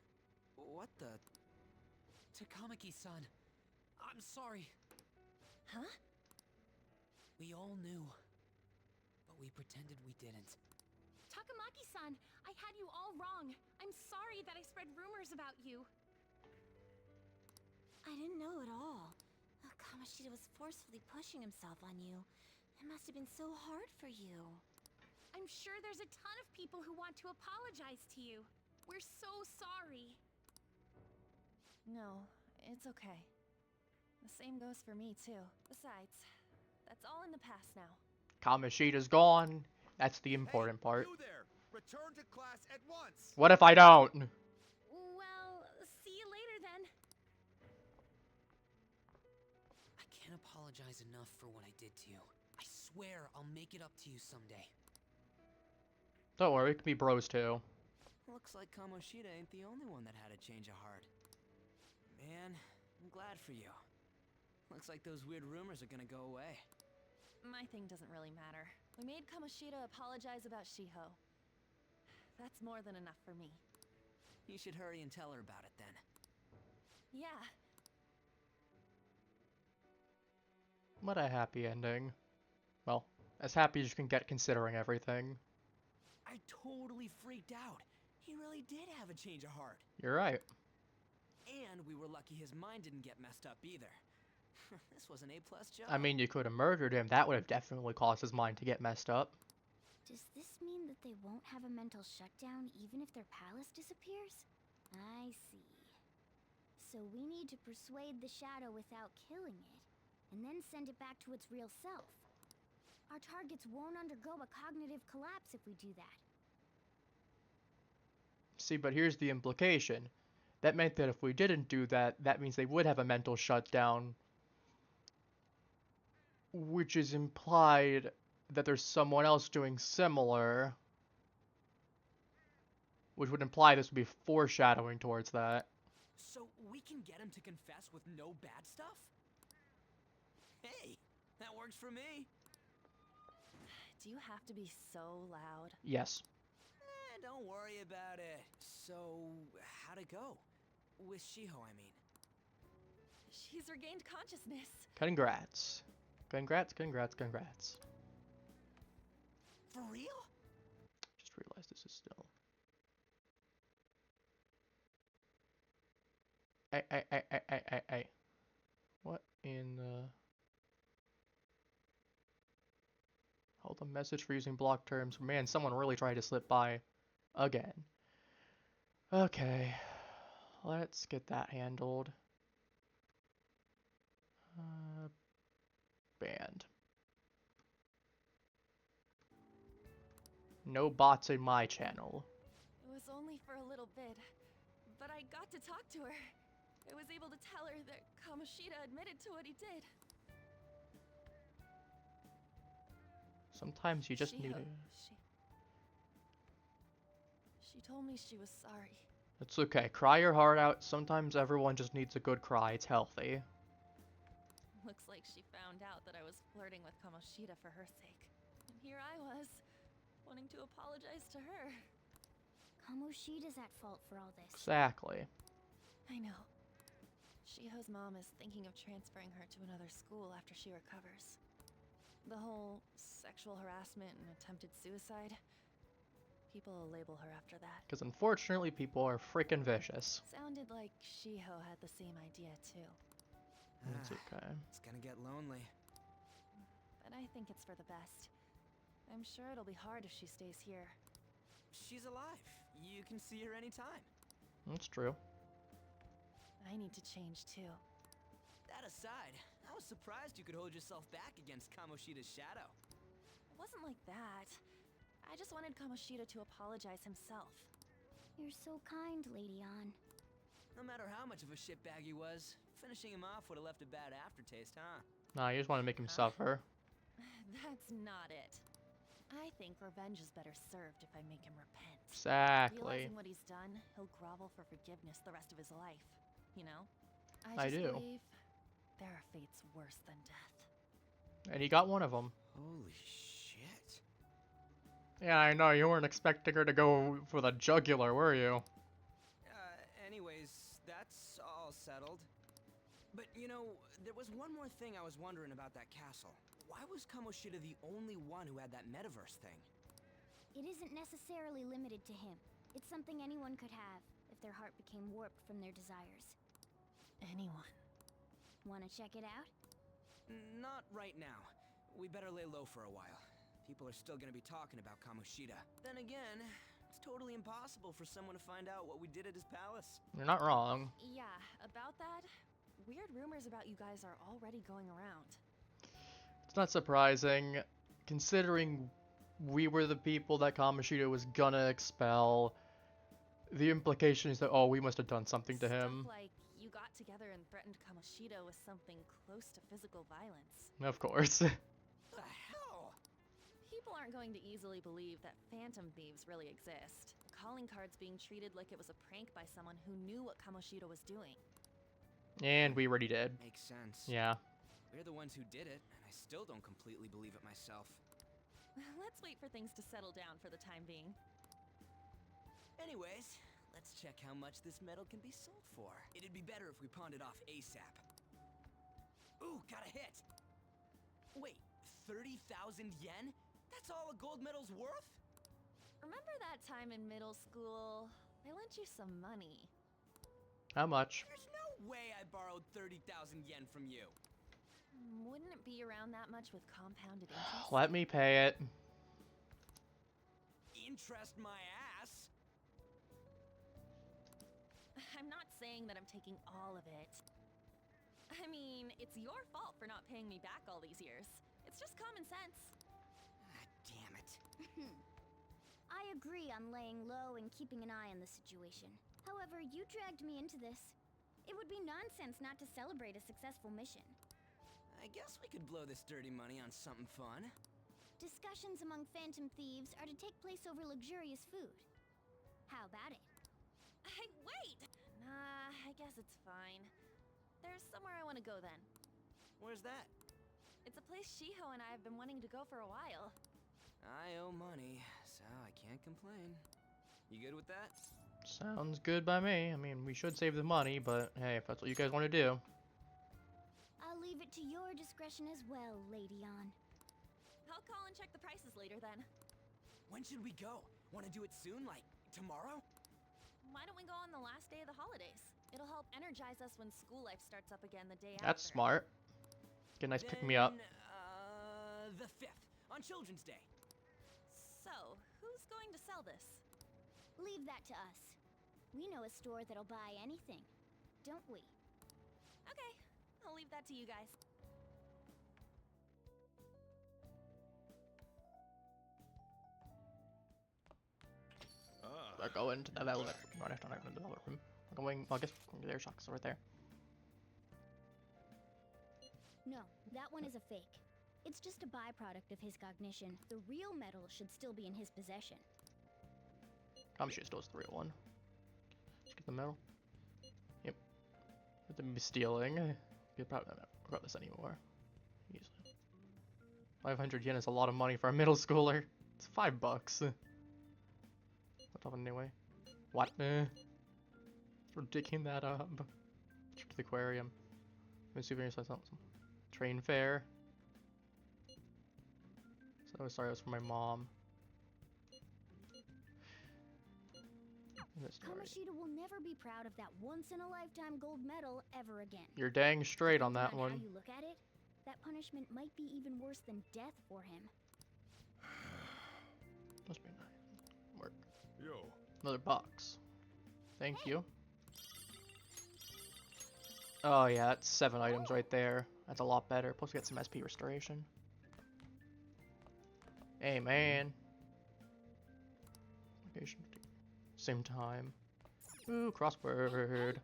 What the? Takamaki-san, I'm sorry. Huh? We all knew, but we pretended we didn't. Takamaki-san, I had you all wrong. I'm sorry that I spread rumors about you. I didn't know at all. Kamoshida was forcefully pushing himself on you. It must have been so hard for you. I'm sure there's a ton of people who want to apologize to you. We're so sorry. No, it's okay. The same goes for me, too. Besides, that's all in the past now. Kamoshida's gone. That's the important Hey, part. you there. Return to class at once. What if I don't? Well, see you later then. I can't apologize enough for what I did to you. I swear I'll make it up to you someday. Don't worry, we can be bros too. Looks like Kamoshida ain't the only one that had a change of heart. Man, I'm glad for you. Looks like those weird rumors are gonna go away. My thing doesn't really matter. We made Kamoshida apologize about Shiho. That's more than enough for me. You should hurry and tell her about it then. Yeah. What a happy ending. Well, as happy as you can get considering everything. I totally freaked out. He really did have a change of heart. You're right. And we were lucky his mind didn't get messed up either. This was an A+ job. I mean, you could have murdered him. That would have definitely caused his mind to get messed up. Does this mean that they won't have a mental shutdown even if their palace disappears? I see. So we need to persuade the shadow without killing it, and then send it back to its real self. Our targets won't undergo a cognitive collapse if we do that. See, but here's the implication. That meant that if we didn't do that, that means they would have a mental shutdown. Which is implied that there's someone else doing similar. Which would imply this would be foreshadowing towards that. So we can get him to confess with no bad stuff? Hey, that works for me. Do you have to be so loud? Yes. Don't worry about it. So, how'd it go? With Shiho, I mean. She's regained consciousness. Congrats. Congrats, congrats, congrats. For real? Just realized this is still... Hey. What in the... Hold a message for using block terms. Man, someone really tried to slip by again. Okay, let's get that handled. Banned. No bots in my channel. It was only for a little bit, but I got to talk to her. I was able to tell her that Kamoshida admitted to what he did. Sometimes you just need Shiho, to... She told me she was sorry. It's okay. Cry your heart out. Sometimes everyone just needs a good cry. It's healthy. Looks like she found out that I was flirting with Kamoshida for her sake. And here I was, wanting to apologize to her. Kamoshida's at fault for all this. Exactly. I know. Shiho's mom is thinking of transferring her to another school after she recovers. The whole sexual harassment and attempted suicide, people will label her after that. Because unfortunately, people are freaking vicious. Sounded like Shiho had the same idea too. It's okay. It's gonna get lonely. But I think it's for the best. I'm sure it'll be hard if she stays here. She's alive. You can see her anytime. That's true. I need to change too. That aside, I was surprised you could hold yourself back against Kamoshida's shadow. It wasn't like that. I just wanted Kamoshida to apologize himself. You're so kind, Lady Ann. No matter how much of a shitbag he was, finishing him off would have left a bad aftertaste, huh? Nah, you just want to make him suffer. That's not it. I think revenge is better served if I make him repent. Exactly. Realizing what he's done, he'll grovel for forgiveness the rest of his life. You know? I just do. believe there are fates worse than death. And he got one of them. Holy shit. Yeah, I know. You weren't expecting her to go for the jugular, were you? Anyways, that's all settled. But, you know, there was one more thing I was wondering about that castle. Why was Kamoshida the only one who had that metaverse thing? It isn't necessarily limited to him. It's something anyone could have if their heart became warped from their desires. Anyone. Wanna check it out? Not right now. We better lay low for a while. People are still gonna be talking about Kamoshida. Then again, it's totally impossible for someone to find out what we did at his palace. You're not wrong. Yeah, about that, weird rumors about you guys are already going around. It's not surprising, considering we were the people that Kamoshida was gonna expel. The implication is that, oh, we must have done something to him. Stuff like you got together and threatened Kamoshida with something close to physical violence. Of course. The hell? People aren't going to easily believe that phantom thieves really exist. Calling cards being treated like it was a prank by someone who knew what Kamoshida was doing. And we already did. Makes sense. Yeah. We're the ones who did it, and I still don't completely believe it myself. Let's wait for things to settle down for the time being. Anyways, let's check how much this metal can be sold for. It'd be better if we pawned it off ASAP. Ooh, got a hit! Wait, 30,000 yen? That's all a gold medal's worth? Remember that time in middle school? I lent you some money. How much? There's no way I borrowed 30,000 yen from you. Wouldn't it be around that much with compounded interest? Let me pay it. Interest my ass? I'm not saying that I'm taking all of it. I mean, it's your fault for not paying me back all these years. It's just common sense. Ah, damn it. I agree on laying low and keeping an eye on the situation. However, you dragged me into this. It would be nonsense not to celebrate a successful mission. I guess we could blow this dirty money on something fun. Discussions among phantom thieves are to take place over luxurious food. How about it? Hey, wait! Nah, I guess it's fine. There's somewhere I want to go then. Where's that? It's a place Shiho and I have been wanting to go for a while. I owe money, so I can't complain. You good with that? Sounds good by me. I mean, we should save the money, but hey, if that's what you guys want to do. I'll leave it to your discretion as well, Lady Ann. I'll call and check the prices later then. When should we go? Want to do it soon, like tomorrow? Why don't we go on the last day of the holidays? It'll help energize us when school life starts up again the day after. That's smart. Get a nice pick me up. The 5th. on Children's Day. So, who's going to sell this? Leave that to us. We know a store that'll buy anything, don't we? Okay, I'll leave that to you guys. Ah. They're going to the velvet room. No, not going to the velvet room. We're going, well, I guess their shocks right there. No, that one is a fake. It's just a byproduct of his cognition. The real metal should still be in his possession. I'm sure it's the real one. Just get the metal. Yep. Let them be stealing. You probably not regret this anymore. Easily. 500 yen is a lot of money for a middle schooler. It's $5. Not up anyway. What? We're digging that up. Trip to the aquarium. Souvenirs, something. Train fare. So sorry, it was for my mom. Kamoshida will never be proud of that once-in-a-lifetime gold medal ever again. You're dang straight on that Depending one. How you look at it, that punishment might be even worse than death for him. Must be nice. Work. Yo. Another box. Thank you. Oh yeah, that's 7 items right there. That's a lot better. Plus we get some SP restoration. Hey man. Location. Same time. Ooh, crossword.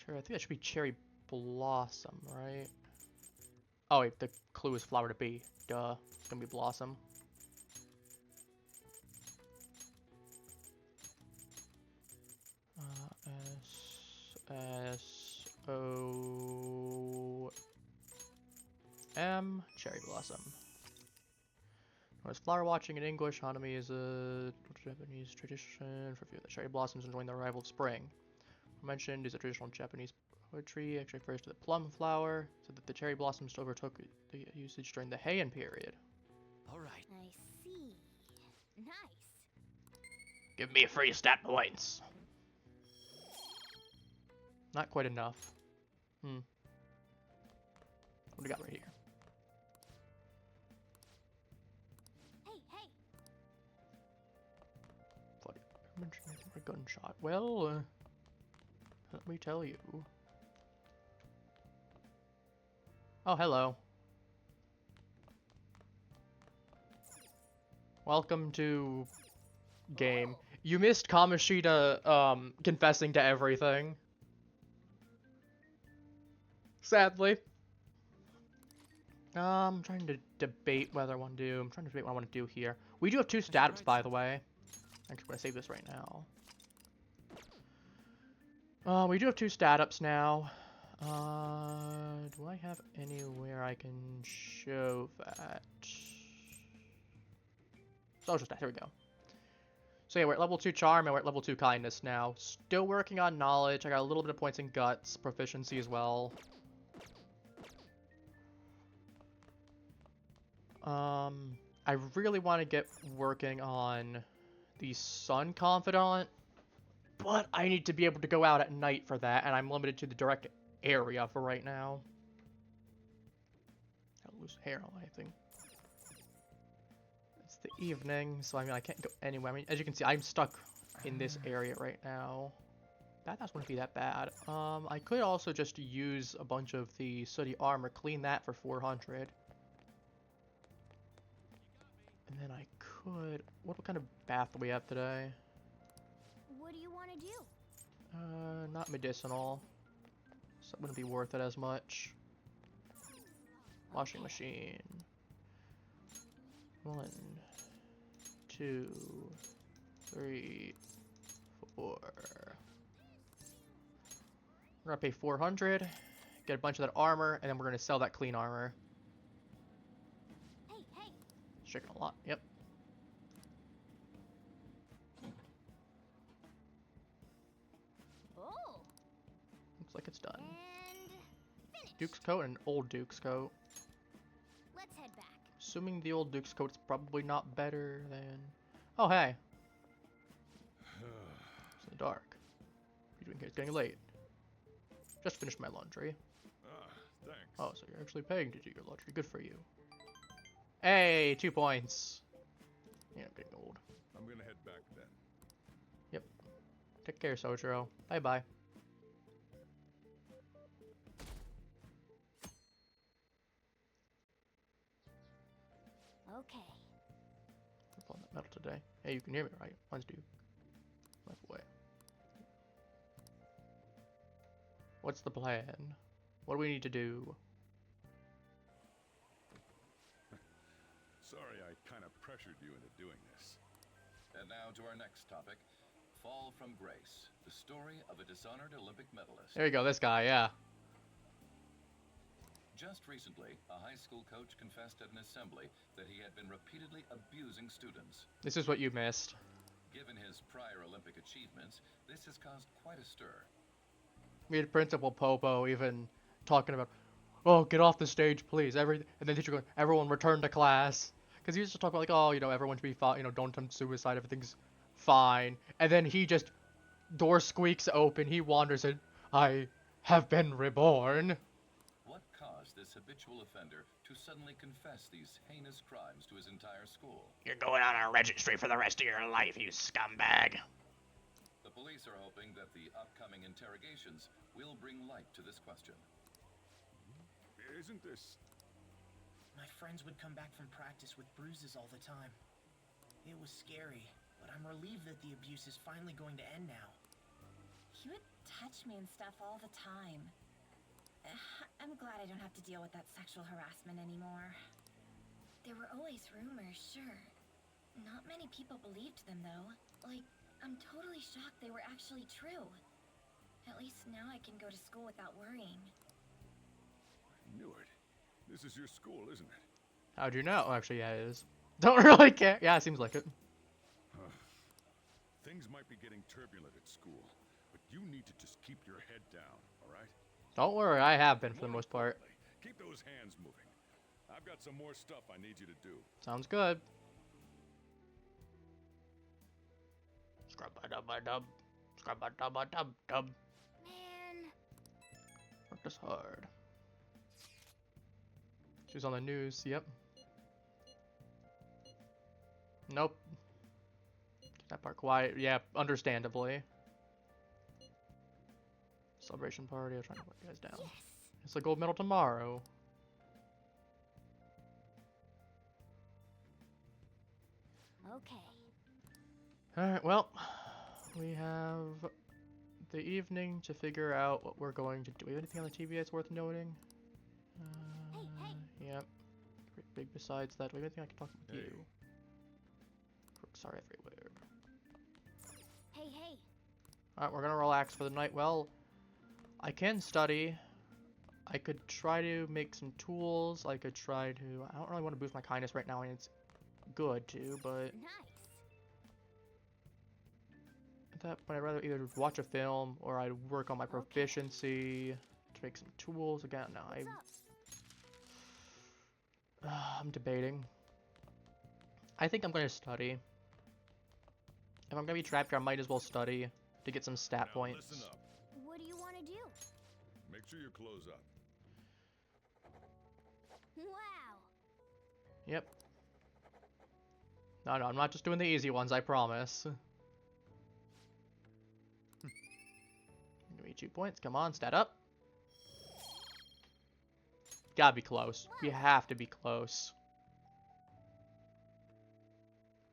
Cherry, I think that should be cherry blossom, right? Oh wait, the clue is flower to be. Duh. It's gonna be blossom. S-O-M, cherry blossom. Whereas flower watching in English, Hanami is a Japanese tradition for view of the cherry blossoms enjoying the arrival of spring. Mentioned is a traditional Japanese poetry, actually refers to the plum flower, so that the cherry blossoms overtook the usage during the Heian period. Alright. I see. Nice. Give me a free stat points. Not quite enough. What do we got right here? Hey, hey. A gunshot. Well, let me tell you. Oh, hello. Welcome to game. You missed Kamoshida confessing to everything. Sadly. I'm trying to debate whether I want to do. I'm trying to debate what I want to do here. We do have 2 stats, by the way. I'm just gonna save this right now. We do have 2 stat-ups now. Do I have anywhere I can show that? Social stat, here we go. So yeah, we're at level 2 charm and we're at level 2 kindness now. Still working on knowledge. I got a little bit of points in guts, proficiency as well. I really want to get working on the sun confidant, but I need to be able to go out at night for that, and I'm limited to the direct area for right now. I'll lose hair on anything. It's the evening, so I mean I can't go anywhere. I mean, as you can see, I'm stuck in this area right now. That's not going to be that bad. I could also just use a bunch of the sooty armor, clean that for 400. And then I could... What kind of bath do we have today? What do you want to do? Not medicinal. So it wouldn't be worth it as much. Washing machine. 1, 2, 3, 4. We're gonna pay 400, get a bunch of that armor, and then we're gonna sell that clean armor. Hey, hey. Shaking a lot. Yep. Oh. Looks like it's done. And finished. Duke's coat and an old Duke's coat. Let's head back. Assuming the old Duke's coat's probably not better than... Oh, hey. It's in the dark. What are you doing here? It's getting late. Just finished my laundry. Ah, thanks. Oh, so you're actually paying to do your laundry. Good for you. Hey, 2 points. Yeah, I'm getting old. I'm gonna head back then. Yep. Take care, Sojiro. Bye-bye. Okay. I'm pulling that metal today. Hey, you can hear me, right? Mine's do. Move away. What's the plan? What do we need to do? Sorry I kind of pressured you into doing this. And now to our next topic, Fall from Grace, the story of a dishonored Olympic medalist. There you go, this guy, yeah. Just recently, a high school coach confessed at an assembly that he had been repeatedly abusing students. This is what you missed. Given his prior Olympic achievements, this has caused quite a stir. We had Principal Popo even talking about, oh, get off the stage, please. And then teacher going, everyone return to class. Because he used to talk about, like, oh, you know, everyone should be fine, you know, don't attempt suicide, everything's fine. And then he just, door squeaks open, he wanders in, I have been reborn. What caused this habitual offender to suddenly confess these heinous crimes to his entire school? You're going on our registry for the rest of your life, you scumbag. The police are hoping that the upcoming interrogations will bring light to this question. Isn't this... My friends would come back from practice with bruises all the time. It was scary, but I'm relieved that the abuse is finally going to end now. He would touch me and stuff all the time. I'm glad I don't have to deal with that sexual harassment anymore. There were always rumors, sure. Not many people believed them, though. Like, I'm totally shocked they were actually true. At least now I can go to school without worrying. I knew it. This is your school, isn't it? How'd you know? Actually, yeah, it is. Don't really care. Yeah, it seems like it. Things might be getting turbulent at school, but you need to just keep your head down, alright? Don't worry, I have been for the most part. Keep those hands moving. I've got some more stuff I need you to do. Sounds good. Scrub-a-dub-a-dub. Scrub-a-dub-a-dub-dub. Man. Worked this hard. She's on the news, yep. Nope. Keep that part quiet. Yeah, understandably. Celebration party. I'm trying to put you guys down. Yes. It's the gold medal tomorrow. Okay. Alright, well, we have the evening to figure out what we're going to do. Do we have anything on the TV that's worth noting? Yep. Pretty big besides that. Do we have anything I can talk with you? Crooks are everywhere. Hey. Alright, we're gonna relax for the night. Well, I can study. I could try to make some tools. I could try to... I don't really want to boost my kindness right now, and it's good too, but... Nice. At that point, I'd rather either watch a film or I'd work on my proficiency to make some tools. Again, no, I'm debating. I think I'm going to study. If I'm going to be trapped here, I might as well study to get some stat points. Listen up. What do you want to do? Make sure you close up. Wow. Yep. No, I'm not just doing the easy ones, I promise. Give me 2 points. Come on, stat up. Gotta be close. We have to be close.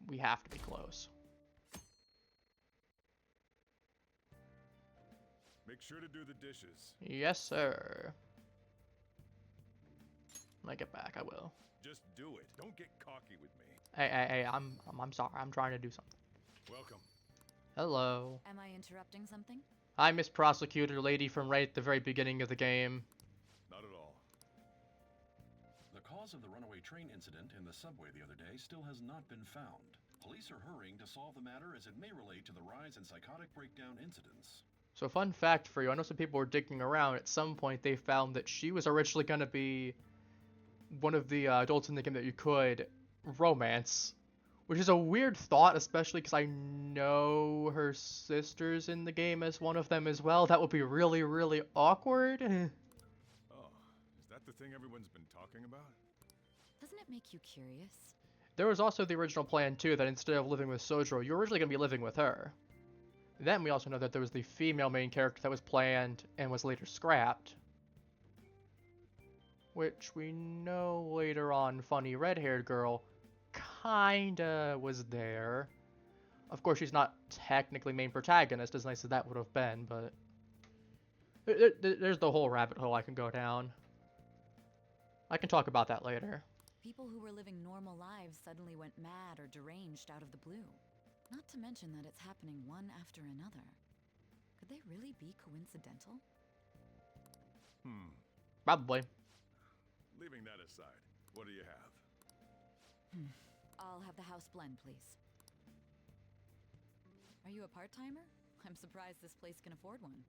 We have to be close. Make sure to do the dishes. Yes, sir. When I get back, I will. Just do it. Don't get cocky with me. Hey, I'm sorry. I'm trying to do something. Welcome. Hello. Am I interrupting something? Hi, Miss Prosecutor Lady from right at the very beginning of the game. Not at all. The cause of the runaway train incident in the subway the other day still has not been found. Police are hurrying to solve the matter as it may relate to the rise in psychotic breakdown incidents. So fun fact for you, I know some people were digging around. At some point they found that she was originally going to be one of the adults in the game that you could romance Which is a weird thought, especially because I know her sister's in the game as one of them as well. That would be really, really awkward. Oh, is that the thing everyone's been talking about? Doesn't it make you curious? There was also the original plan, too, that instead of living with Sojiro, you were originally going to be living with her. Then we also know that there was the female main character that was planned and was later scrapped. Which we know later on, funny red-haired girl kinda was there. Of course, she's not technically main protagonist, as nice as that would have been, but... There's the whole rabbit hole I can go down. I can talk about that later. People who were living normal lives suddenly went mad or deranged out of the blue. Not to mention that it's happening one after another. Could they really be coincidental? Probably. Leaving that aside, what do you have? I'll have the house blend, please. Are you a part-timer? I'm surprised this place can afford one.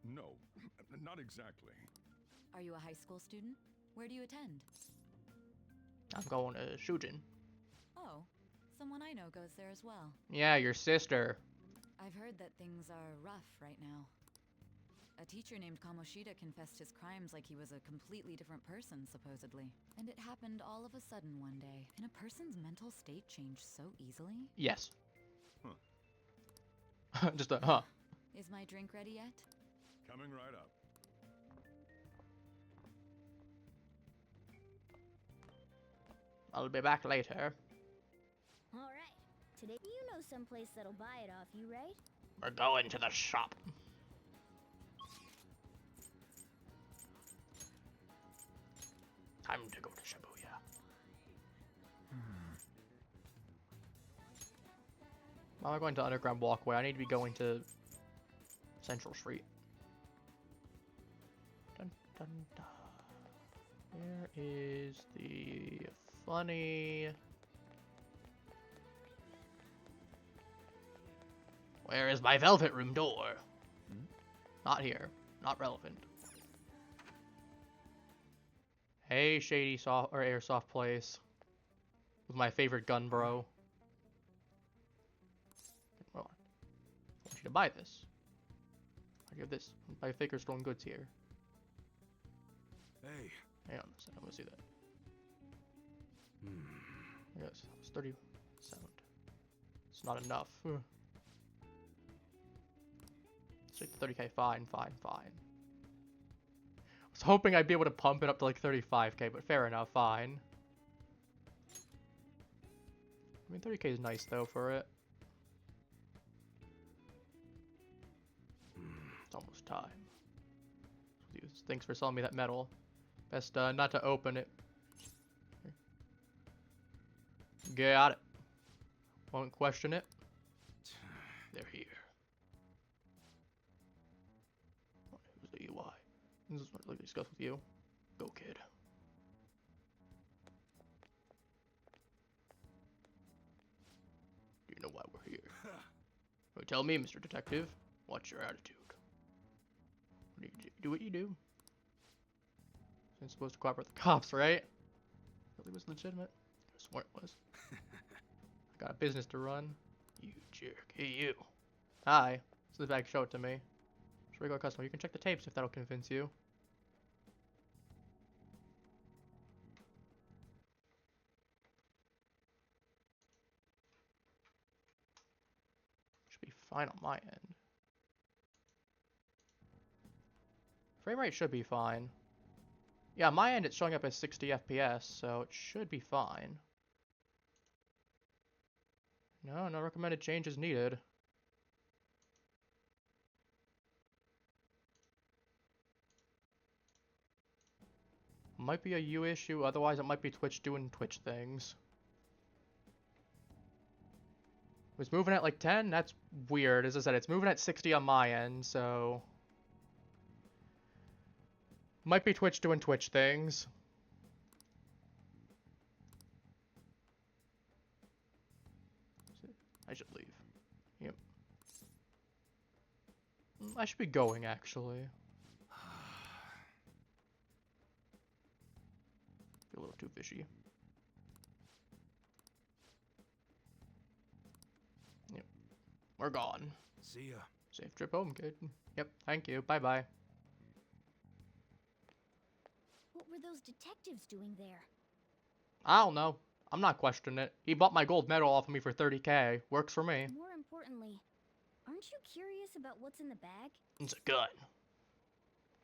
No, not exactly. Are you a high school student? Where do you attend? I'm going to Shujin. Oh, someone I know goes there as well. Yeah, your sister. I've heard that things are rough right now. A teacher named Kamoshida confessed his crimes like he was a completely different person, supposedly. And it happened all of a sudden one day. Can a person's mental state change so easily? Yes. Just a huh. Is my drink ready yet? Coming right up. I'll be back later. Alright. Today you know someplace that'll buy it off you, right? We're going to the shop. Time to go to Shibuya. While I'm going to Underground Walkway, I need to be going to Central Street. Dun, dun, dun. Where is the funny... Where is my velvet room door? Not here. Not relevant. Hey, shady soft or airsoft place. With my favorite gun, bro. Hold on. I want you to buy this. I give this. Buy Faker stolen goods here. Hey. Hang on a second. I'm gonna see that. Yes, it's 30 sound. It's not enough. Let's take the 30k. Fine. I was hoping I'd be able to pump it up to like 35k, but fair enough. Fine. I mean, 30k is nice though for it. It's almost time. Thanks for selling me that metal. Best not to open it. Got it. Won't question it. They're here. Who's the UI? This is what I'd like to discuss with you. Go, kid. Do you know why we're here? Oh, tell me, Mr. Detective. What's your attitude? What do what you do. You're supposed to cooperate with the cops, right? Really was legitimate. I swore it was. I got a business to run. You jerk. Hey, you. Hi. This is the bag. Show it to me. It's regular customer. You can check the tapes if that'll convince you. Should be fine on my end. Frame rate should be fine. Yeah, on my end it's showing up as 60 FPS, so it should be fine. No recommended changes needed. Might be a U issue, otherwise it might be Twitch doing Twitch things. It was moving at like 10? That's weird. As I said, it's moving at 60 on my end, so... Might be Twitch doing Twitch things. I should leave. Yep. I should be going, actually. Be a little too fishy. we're gone. See ya. Safe trip home, kid. Yep, thank you. Bye-bye. What were those detectives doing there? I don't know. I'm not questioning it. He bought my gold medal off of me for 30K. Works for me. More importantly, aren't you curious about what's in the bag? It's a gun.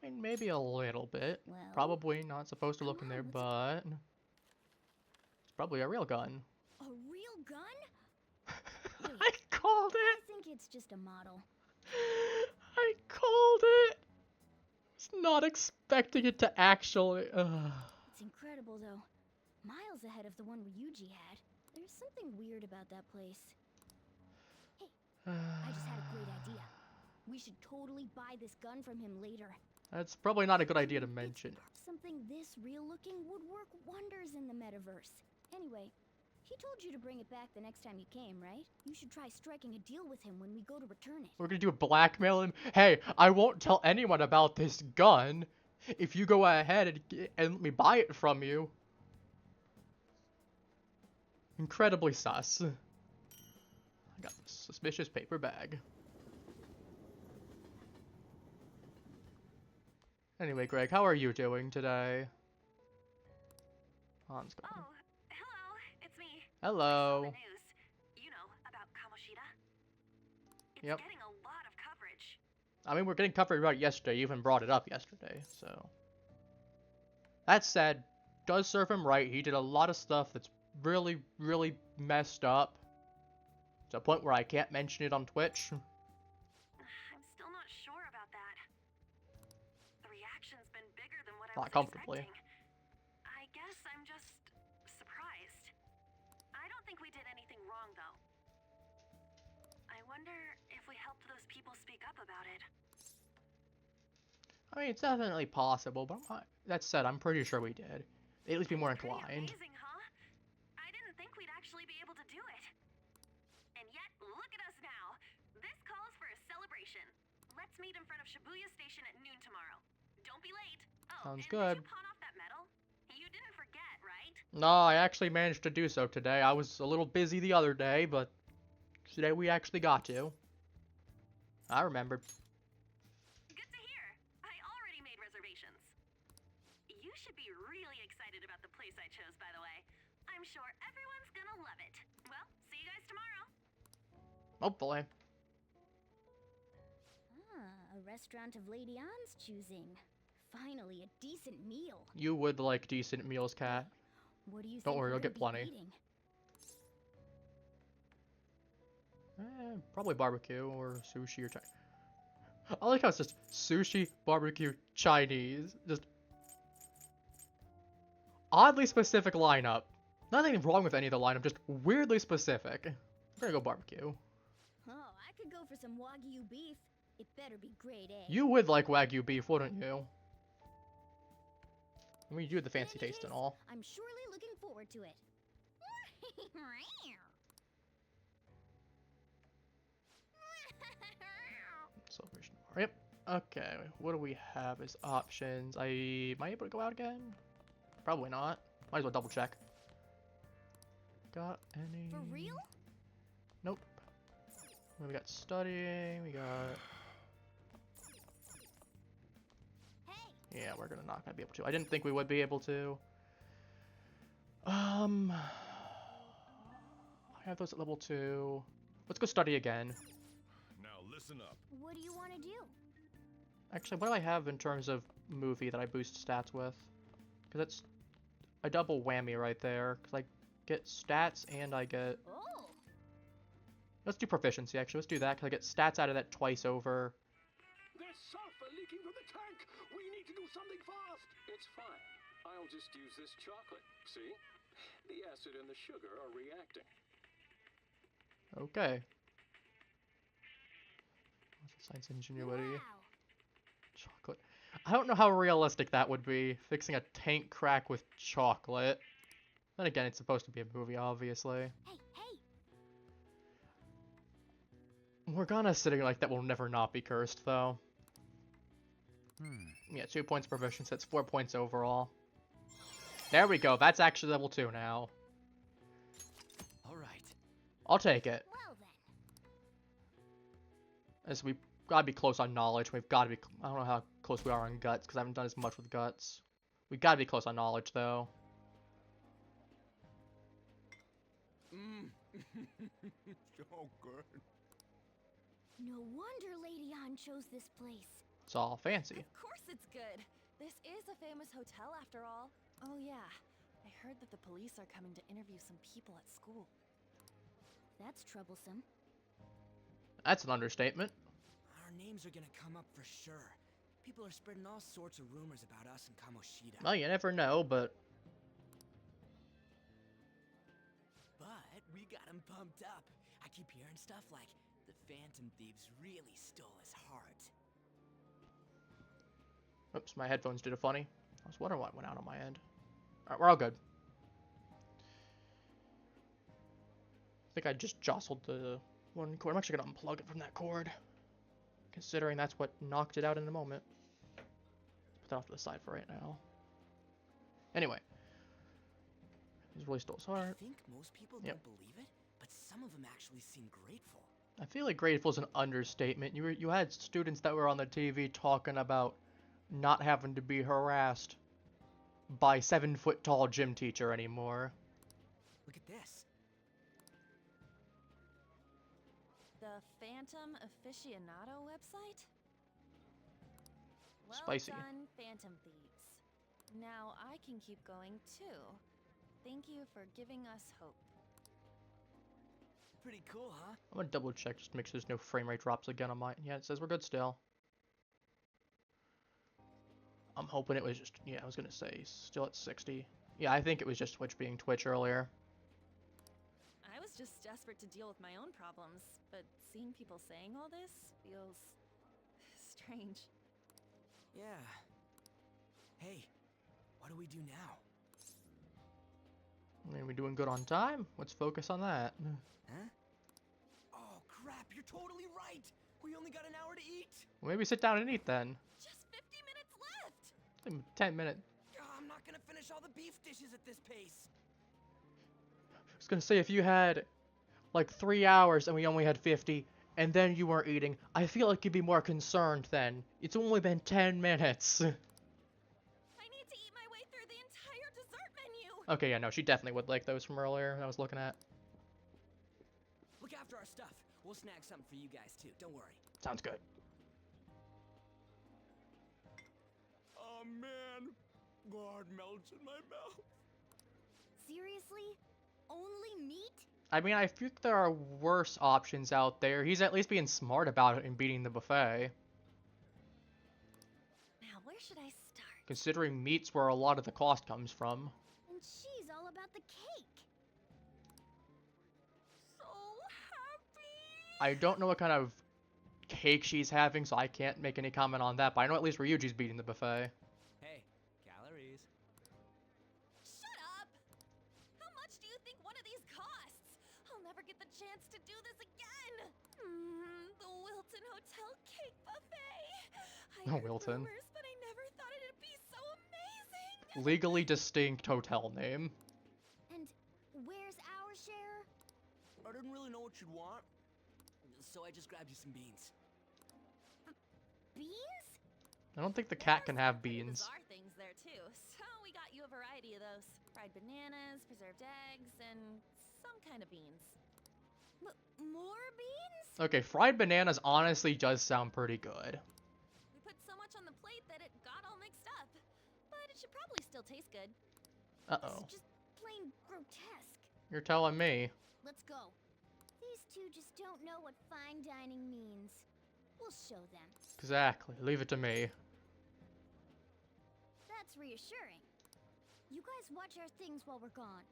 I mean, maybe a little bit. Well, Probably not supposed to look in there, but... It's probably a real gun. A real gun? I called it! I think it's just a model. I called it! I was not expecting it to actually... It's incredible, though. Miles ahead of the one Ryuji had. There's something weird about that place. Hey, I just had a great idea. We should totally buy this gun from him later. That's probably not a good idea to mention. Something this real-looking would work wonders in the metaverse. Anyway, he told you to bring it back the next time you came, right? You should try striking a deal with him when we go to return it. We're gonna do a blackmail him. Hey, I won't tell anyone about this gun if you go ahead and let me buy it from you. Incredibly sus. I got this suspicious paper bag. Anyway, Greg, how are you doing today? Han's gone. Oh, hello, it's me. Hello. I saw the news. You know, about Kamoshida. It's Yep. getting a lot of coverage. I mean, we're getting covered about it yesterday. You even brought it up yesterday, so. That said, does serve him right. He did a lot of stuff that's really, really messed up. To a point where I can't mention it on Twitch. I'm still not sure about that. The reaction's been bigger than what I Not was comfortably. expecting. I guess I'm just surprised. I don't think we did anything wrong, though. I wonder if we helped those people speak up about it. I mean, it's definitely possible, but that said, I'm pretty sure we did. They'd at least be more inclined. Amazing, huh? I didn't think we'd actually be able to do it. And yet, look at us now. This calls for a celebration. Let's meet in front of Shibuya Station at noon tomorrow. Don't be late. Oh, Sounds and good. did you pawn off that medal? You didn't forget, right? No, I actually managed to do so today. I was a little busy the other day, but today we actually got to. I remembered. Good to hear. I already made reservations. You should be really excited about the place I chose, by the way. I'm sure everyone's gonna love it. Well, see you guys tomorrow. Hopefully. Ah, a restaurant of Lady Ann's choosing. Finally, a decent meal. You would like decent meals, Cat. What do you Don't think worry, we're you'll get gonna be plenty. eating? Probably barbecue or sushi or Chinese. I like how it's just sushi, barbecue, Chinese. Just oddly specific lineup. Nothing wrong with any of the lineup, just weirdly specific. We're gonna go barbecue. Oh, I could go for some Wagyu beef. It better be grade A. You would like Wagyu beef, wouldn't you? I mean, you had the fancy taste and all. I'm surely looking forward to it. Celebration bar. Yep. Okay, what do we have as options? Am I able to go out again? Probably not. Might as well double check. Got any? For real? Nope. We got studying, we got... Yeah, we're not gonna be able to. I didn't think we would be able to. I have those at level 2. Let's go study again. Now listen up. What do you want to do? Actually, what do I have in terms of movie that I boost stats with? Because it's a double whammy right there. Because I get stats and I get... Oh. Let's do proficiency, actually. Let's do that, because I get stats out of that twice over. There's sulfur leaking from the tank. We need to do something fast. It's fine. I'll just use this chocolate. See? The acid and the sugar are reacting. Okay. Science ingenuity. Wow. Chocolate. I don't know how realistic that would be, fixing a tank crack with chocolate. Then again, it's supposed to be a movie, obviously. Hey, hey. Morgana sitting like that will never not be cursed, though. Yeah, 2 points proficiency, that's 4 points overall. There we go, that's actually level 2 now. All right. I'll take it. Well As we gotta be close on knowledge. We've gotta be. I don't know how close we are on guts because I haven't done as much with guts. We gotta be close on knowledge though. So good. No wonder Lady Han chose this place. It's all fancy. Of course it's good. This is a famous hotel after all. Oh yeah, I heard that the police are coming to interview some people at school. That's troublesome. That's an understatement. Our names are gonna come up for sure. People are spreading all sorts of rumors about us and Kamoshida. Well, you never know, but But we got him pumped up. I keep hearing stuff like the Phantom Thieves really stole his heart. oops, my headphones did a funny. I was wondering what went out on my end. Alright, we're all good. I think I just jostled the one cord. I'm actually gonna unplug it from that cord, considering that's what knocked it out in a moment. Put that off to the side for right now. Anyway, he's really stole his heart. I think most people Yep. don't believe it, but some of them actually seem grateful. I feel like grateful is an understatement. You had students that were on the TV talking about not having to be harassed by 7-foot-tall gym teacher anymore. Look at this. The Phantom Aficionado website? Well Spicy. done, Phantom Thieves. Now I can keep going too. Thank you for giving us hope. Pretty cool, huh? I'm gonna double check just to make sure there's no frame rate drops again on mine. Yeah, it says we're good still. I'm hoping it was just, yeah, I was gonna say still at 60. Yeah, I think it was just Twitch being Twitch earlier. I was just desperate to deal with my own problems, but seeing people saying all this feels strange. Yeah. Hey, what do we do now? I mean, we doing good on time? Let's focus on that. Huh? Oh, crap, you're totally right! We only got an hour to eat! Well, maybe sit down and eat then. Just 50 minutes left! 10 minutes. I'm not gonna finish all the beef dishes at this pace! I was gonna say, if you had like 3 hours and we only had 50, and then you weren't eating, I feel like you'd be more concerned then. It's only been 10 minutes. I need to eat my way through the entire dessert menu! Okay, yeah, no, she definitely would like those from earlier that I was looking at. Look after our stuff. We'll snag something for you guys too, don't worry. Sounds good. Oh man, God melts in my mouth. Seriously? Only meat? I mean, I think there are worse options out there. He's at least being smart about it and beating the buffet. Now, where should I start? Considering meat's where a lot of the cost comes from. And she's all about the cake. So happy! I don't know what kind of cake she's having, so I can't make any comment on that, but I know at least Ryuji's beating the buffet. Hey, calories. Shut up! How much do you think one of these costs? I'll never get the chance to do this again! The Wilton Hotel Cake Buffet! I heard Wilton. rumors, but I never thought it'd be so amazing! Legally distinct hotel name. And where's our share? I didn't really know what you'd want, so I just grabbed you some beans. Beans? I don't think the cat can have beans. Bizarre things there too, so we got you a variety of those. Fried bananas, preserved eggs, and some kind of beans. More beans? Okay, fried bananas honestly does sound pretty good. We put so much on the plate that it got all mixed up, but it should probably still taste good. Uh-oh. This is just plain grotesque. You're telling me. Let's go. These two just don't know what fine dining means. We'll show them. Exactly. Leave it to me. That's reassuring. You guys watch our things while we're gone.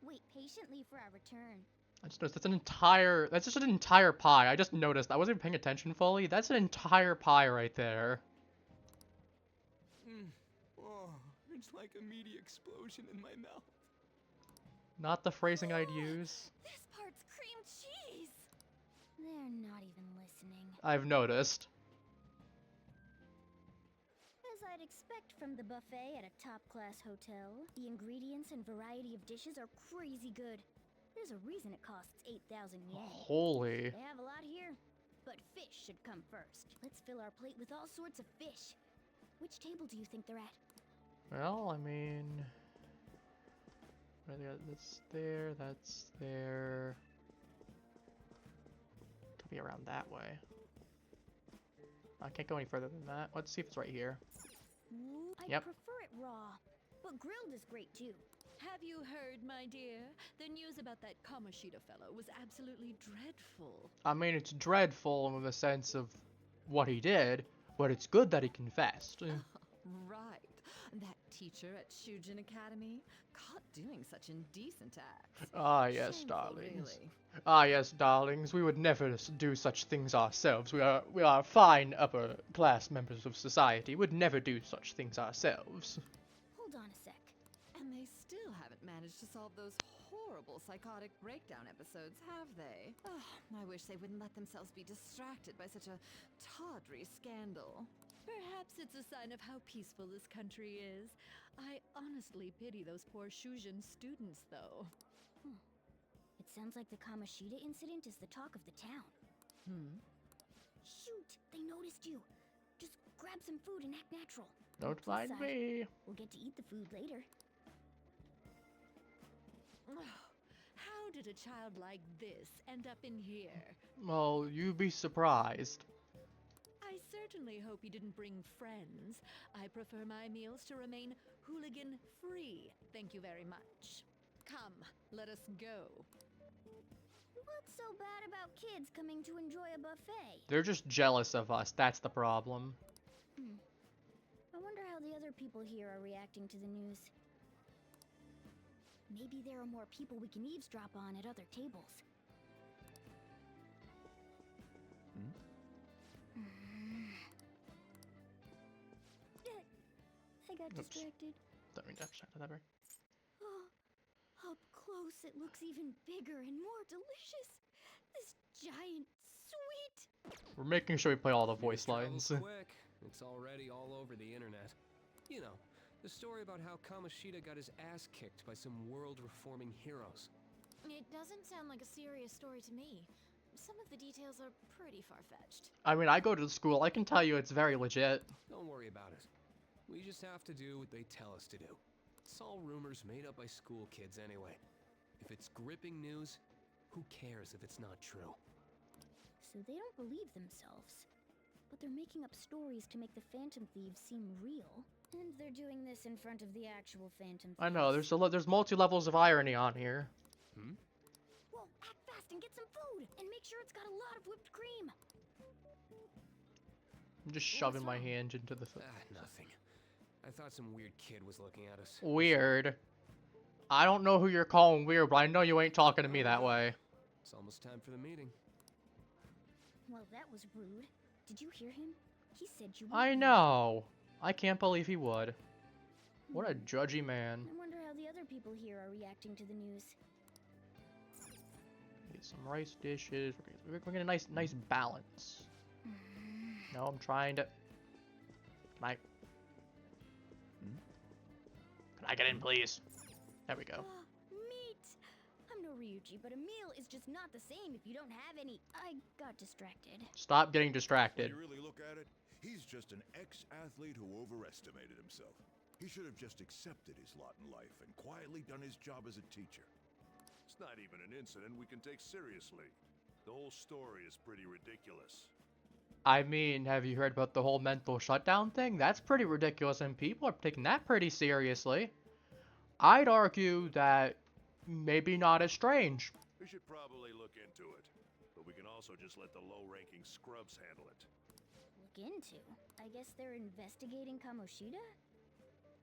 Wait patiently for our return. I just noticed that's just an entire pie. I just noticed. I wasn't even paying attention fully. That's an entire pie right there. Oh, it's like a meaty explosion in my mouth. Not the phrasing I'd use. This part's cream cheese! They're not even listening. I've noticed. As I'd expect from the buffet at a top-class hotel, the ingredients and variety of dishes are crazy good. There's a reason it costs 8,000 yen. Holy. They have a lot here, But fish should come first. Let's fill our plate with all sorts of fish. Which table do you think they're at? Well, I mean, that's there, that's there. Could be around that way. I can't go any further than that. Let's see if it's right here. I Yep. prefer it raw, but grilled is great too. Have you heard, my dear? The news about that Kamoshida fellow was absolutely dreadful. I mean, it's dreadful in the sense of what he did, but it's good that he confessed. Right. That teacher at Shujin Academy, caught doing such indecent acts. Ah, yes, Shameful, darlings. really. Ah, yes, darlings. We would never do such things ourselves. We are fine upper-class members of society. Would never do such things ourselves. Hold on a sec. And they still haven't managed to solve those horrible psychotic breakdown episodes, have they? Oh, I wish they wouldn't let themselves be distracted by such a tawdry scandal. Perhaps it's a sign of how peaceful this country is. I honestly pity those poor Shujin students, though. It sounds like the Kamoshida incident is the talk of the town. Shoot! They noticed you. Just grab some food and act natural. Don't Plus mind me. We'll get to eat the food later. How did a child like this end up in here? Well, you'd be surprised. I certainly hope you didn't bring friends. I prefer my meals to remain hooligan-free. Thank you very much. Come, let us go. What's so bad about kids coming to enjoy a buffet? They're just jealous of us. That's the problem. I wonder how the other people here are reacting to the news. Maybe there are more people we can eavesdrop on at other tables. I got distracted. Don't mean to have distracted that way. Oh, up close it looks even bigger and more delicious. This giant sweet. We're making sure we play all the voice Travel's lines. quick. It's already all over the internet. You know, the story about how Kamoshida got his ass kicked by some world-reforming heroes. It doesn't sound like a serious story to me. Some of the details are pretty far-fetched. I mean, I go to the school. I can tell you it's very legit. Don't worry about it. We just have to do what they tell us to do. It's all rumors made up by school kids anyway. If it's gripping news, who cares if it's not true? So they don't believe themselves. But they're making up stories to make the Phantom Thieves seem real. And they're doing this in front of the actual Phantom Thieves. I know, there's multi-levels of irony on here. Whoa, act fast and get some food! And make sure it's got a lot of whipped cream! I'm just shoving my hand into the food. Nothing. I thought some weird kid was looking at us. Weird. I don't know who you're calling weird, but I know you ain't talking to me that way. It's almost time for the meeting. Well, that was rude. Did you hear him? He said you I know. I can't believe he would. What a judgy man. I wonder how the other people here are reacting to the news. Get some rice dishes. We're getting a nice balance. No, I'm trying to. Can I get in, please? There we go. Meat! I'm no Ryuji, but a meal is just not the same if you don't have any. I got distracted. Stop getting distracted. When you really look at it, he's just an ex-athlete who overestimated himself. He should have just accepted his lot in life and quietly done his job as a teacher. It's not even an incident we can take seriously. The whole story is pretty ridiculous. I mean, have you heard about the whole mental shutdown thing? That's pretty ridiculous, and people are taking that pretty seriously. I'd argue that maybe not as strange. We should probably look into it, but we can also just let the low-ranking scrubs handle it. Look into? I guess they're investigating Kamoshida?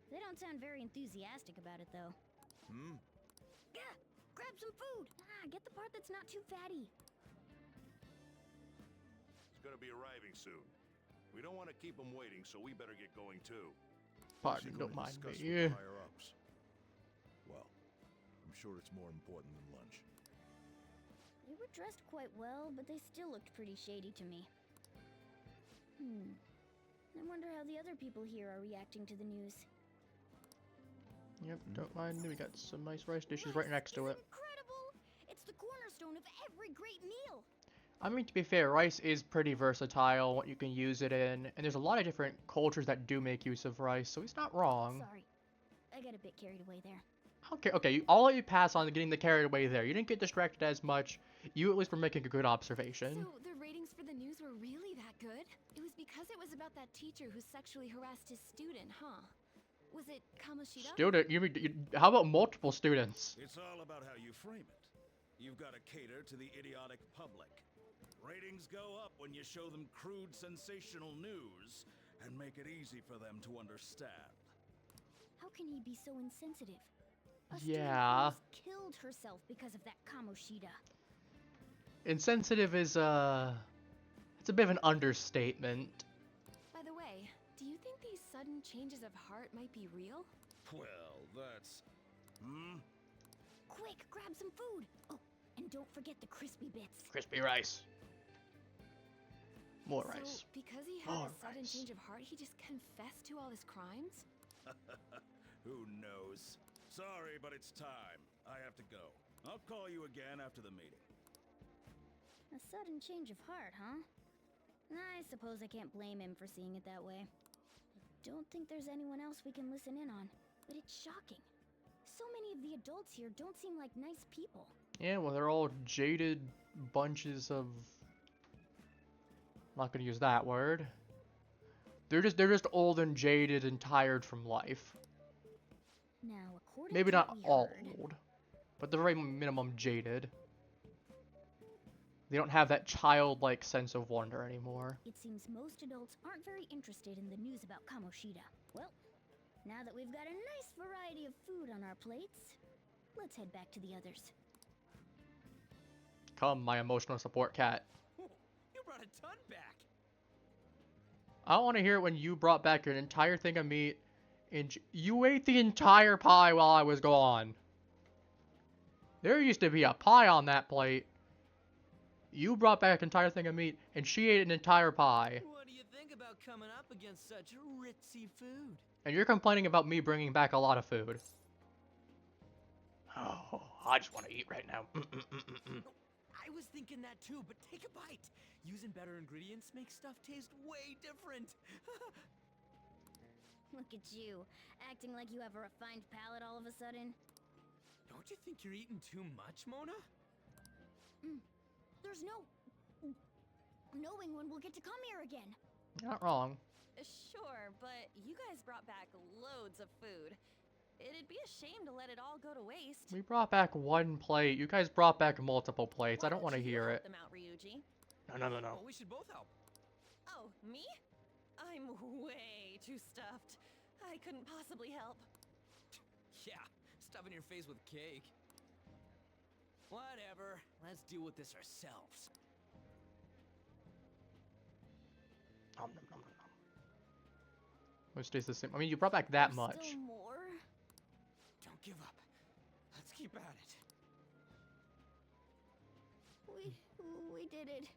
They don't sound very enthusiastic about it, though. Yeah, grab some food! Get the part that's not too fatty. It's gonna be arriving soon. We don't want to keep him waiting, so we better get going too. Pardon, don't mind me. Yeah. Well, I'm sure it's more important than lunch. They were dressed quite well, but they still looked pretty shady to me. I wonder how the other people here are reacting to the news. Yep, don't mind me. We got some nice rice dishes right next to it. Incredible! It's the cornerstone of every great meal. I mean, to be fair, rice is pretty versatile, what you can use it in, and there's a lot of different cultures that do make use of rice, so he's not wrong. Sorry, I got a bit carried away there. Okay, I'll let you pass on getting the carried away there. You didn't get distracted as much. You at least were making a good observation. So the ratings for the news were really that good? It was because it was about that teacher who sexually harassed his student, huh? Was it Kamoshida? Student? How about multiple students? It's all about how you frame it. You've got to cater to the idiotic public. Ratings go up when you show them crude, sensational news and make it easy for them to understand. How can he be so insensitive? A Yeah. student almost killed herself because of that Kamoshida. Insensitive is, it's a bit of an understatement. By the way, do you think these sudden changes of heart might be real? Well, that's... Quick, grab some food! Oh, and don't forget the crispy bits. Crispy rice. More So, rice. because he had More a sudden rice. change of heart, he just confessed to all his crimes? Who knows? Sorry, but it's time. I have to go. I'll call you again after the meeting. A sudden change of heart, huh? I suppose I can't blame him for seeing it that way. Don't think there's anyone else we can listen in on, but it's shocking. So many of the adults here don't seem like nice people. Yeah, well, they're all jaded bunches of... Not gonna use that word. They're just old and jaded and tired from life. Now, according Maybe to not what we all heard, old, but the very minimum jaded. They don't have that childlike sense of wonder anymore. it seems most adults aren't very interested in the news about Kamoshida. Well, now that we've got a nice variety of food on our plates, let's head back to the others. Come, my emotional support cat. You brought a ton back. I want to hear it when you brought back an entire thing of meat, and you ate the entire pie while I was gone. There used to be a pie on that plate. You brought back an entire thing of meat, and she ate an entire pie. What do you think about coming up against such ritzy food? And you're complaining about me bringing back a lot of food. Oh, I just want to eat right now. I was thinking that too, but take a bite. Using better ingredients makes stuff taste way different. Look at you, acting like you have a refined palate all of a sudden. Don't you think you're eating too much, Mona? There's no knowing when we'll get to come here again. Not wrong. Sure, but you guys brought back loads of food. It'd be a shame to let it all go to waste. We brought back one plate. You guys brought back multiple plates. I don't want to hear it. Them out, Ryuji. No. Well, we should both help. Oh, me? I'm way too stuffed. I couldn't possibly help. Yeah, stuffing your face with cake. Whatever. Let's deal with this ourselves. Nom, nom, nom, nom, nom. Which stays the same. I mean, you brought back that much. Still more? Don't give up. Let's keep at it. We did it.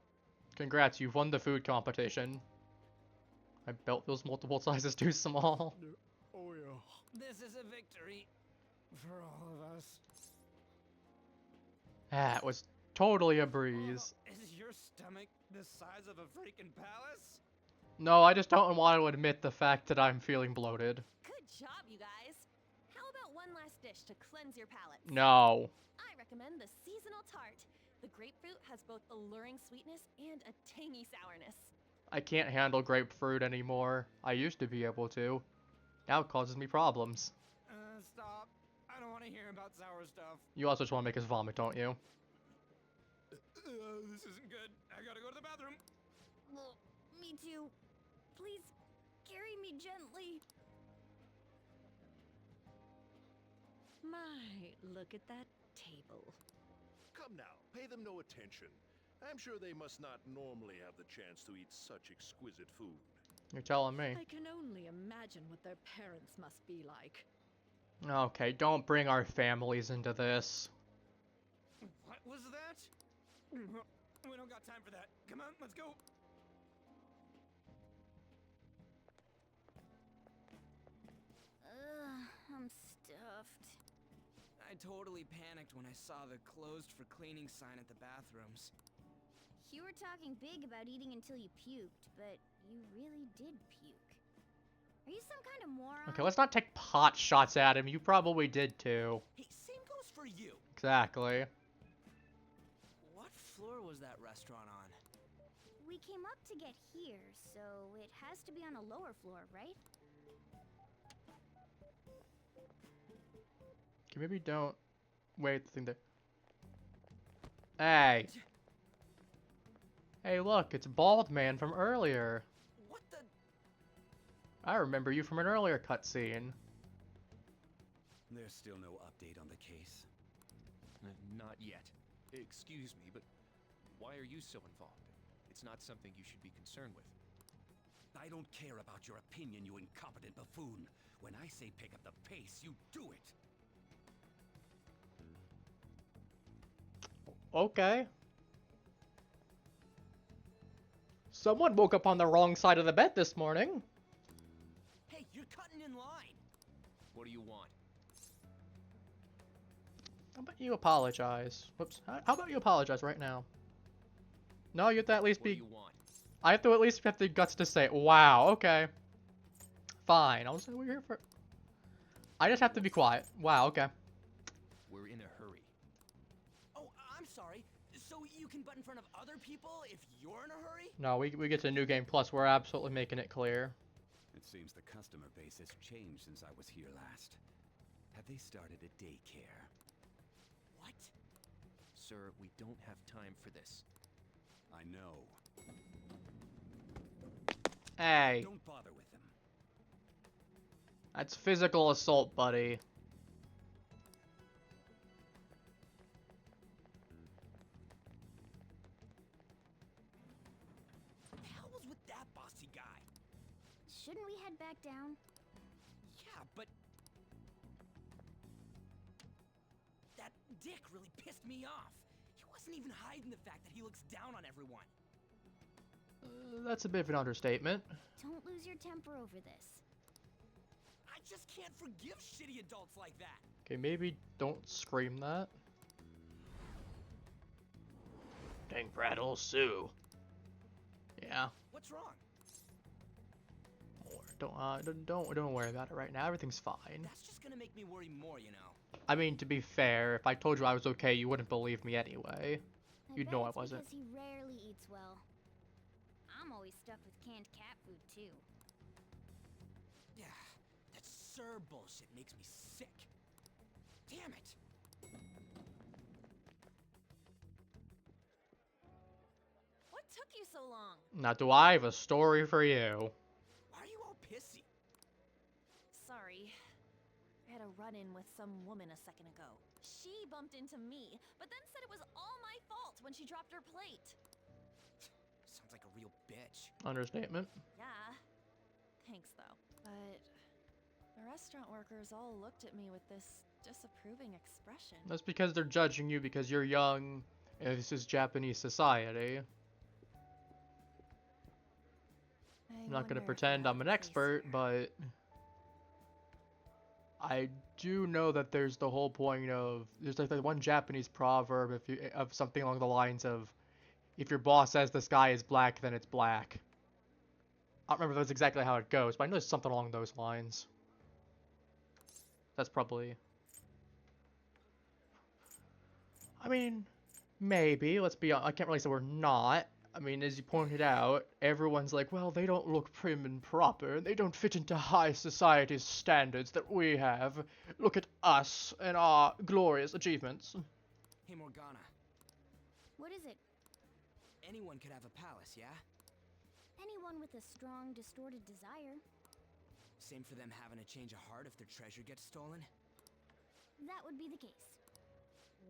Congrats, you've won the food competition. I built those multiple sizes too small. Oh yeah. This is a victory for all of us. That was totally a breeze. Is your stomach the size of a freaking palace? No, I just don't want to admit the fact that I'm feeling bloated. Good job, you guys. How about one last dish to cleanse your palate? No. I recommend the seasonal tart. The grapefruit has both alluring sweetness and a tangy sourness. I can't handle grapefruit anymore. I used to be able to. Now it causes me problems. Stop. I don't want to hear about sour stuff. You also just want to make us vomit, don't you? This isn't good. I gotta go to the bathroom. Well, me too. Please, carry me gently. My, look at that table. Come now, pay them no attention. I'm sure they must not normally have the chance to eat such exquisite food. You're telling me. I can only imagine what their parents must be like. Okay, don't bring our families into this. What was that? We don't got time for that. Come on, let's go. I'm stuffed. I totally panicked when I saw the closed for cleaning sign at the bathrooms. You were talking big about eating until you puked, but you really did puke. Are you some kind of moron? Okay, let's not take pot shots at him. You probably did too. Hey, same goes for you. Exactly. What floor was that restaurant on? We came up to get here, so it has to be on a lower floor, right? Okay, maybe don't wait the thing there. Hey. Hey, look, it's Bald Man from earlier. What the? I remember you from an earlier cutscene. There's still no update on the case. Not yet. Excuse me, but why are you so involved? It's not something you should be concerned with. I don't care about your opinion, you incompetent buffoon. When I say pick up the pace, you do it. Okay. Someone woke up on the wrong side of the bed this morning. Hey, you're cutting in line. What do you want? How about you apologize? Whoops. How about you apologize right now? No, you have to at least be... What do you want? I have to at least have the guts to say, wow, okay. Fine, I'll say we're here for... I just have to be quiet. Wow, okay. We're in a hurry. Oh, I'm sorry. So you can butt in front of other people if you're in a hurry? No, we get to New Game Plus. We're absolutely making it clear. It seems the customer base has changed since I was here last. Have they started a daycare? What? Sir, we don't have time for this. I know. Hey. Don't bother with them. That's physical assault, buddy. What the hell was with that bossy guy? Shouldn't we head back down? Yeah, but... That dick really pissed me off. He wasn't even hiding the fact that he looks down on everyone. That's a bit of an understatement. Don't lose your temper over this. I just can't forgive shitty adults like that. Okay, maybe don't scream that. Dang, Prattle Sue. Yeah. What's wrong? Don't worry about it right now. Everything's fine. That's just gonna make me worry more, you know. I mean, to be fair, if I told you I was okay, you wouldn't believe me anyway. You'd know I wasn't. Because he rarely eats well. I'm always stuffed with canned cat food too. Yeah, that sir bullshit makes me sick. Damn it. What took you so long? Now, do I have a story for you? Why are you all pissy? Sorry. I had a run-in with some woman a second ago. She bumped into me, but then said it was all my fault when she dropped her plate. Sounds like a real bitch. Understatement. Yeah. Thanks, though. But the restaurant workers all looked at me with this disapproving expression. That's because they're judging you because you're young, and this is Japanese society. I'm not gonna pretend I'm an expert, but I do know that there's the whole point of there's like the one Japanese proverb of something along the lines of, if your boss says the sky is black, then it's black. I don't remember if that's exactly how it goes, but I know there's something along those lines. That's probably... I mean, maybe. Let's be honest. I can't really say we're not. I mean, as you pointed out, everyone's like, well, they don't look prim and proper. They don't fit into high society's standards that we have. Look at us and our glorious achievements. Hey, Morgana. What is it? Anyone could have a palace, yeah? Anyone with a strong, distorted desire. Same for them having a change of heart if their treasure gets stolen? That would be the case.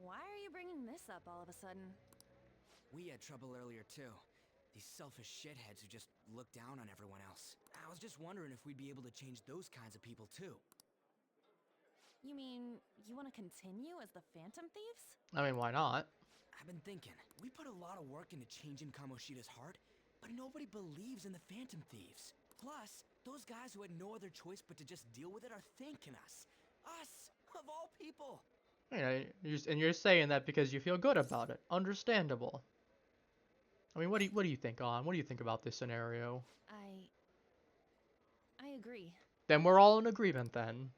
Why are you bringing this up all of a sudden? We had trouble earlier, too. These selfish shitheads who just look down on everyone else. I was just wondering if we'd be able to change those kinds of people, too. You mean, you want to continue as the Phantom Thieves? I mean, why not? I've been thinking, we put a lot of work into changing Kamoshida's heart, but nobody believes in the Phantom Thieves. Plus, those guys who had no other choice but to just deal with it are thanking us. Us, of all people. You know, and you're saying that because you feel good about it. Understandable. I mean, what do you think, On? What do you think about this scenario? I agree. Then we're all in agreement then.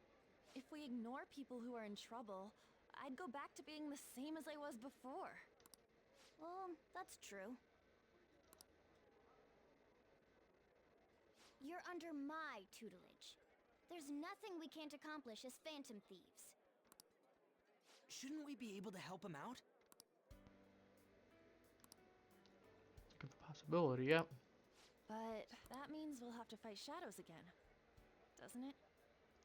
If we ignore people who are in trouble, I'd go back to being the same as I was before. Well, that's true. You're under my tutelage. There's nothing we can't accomplish as phantom thieves. Shouldn't we be able to help him out? Good possibility, yep. But that means we'll have to fight shadows again, doesn't it?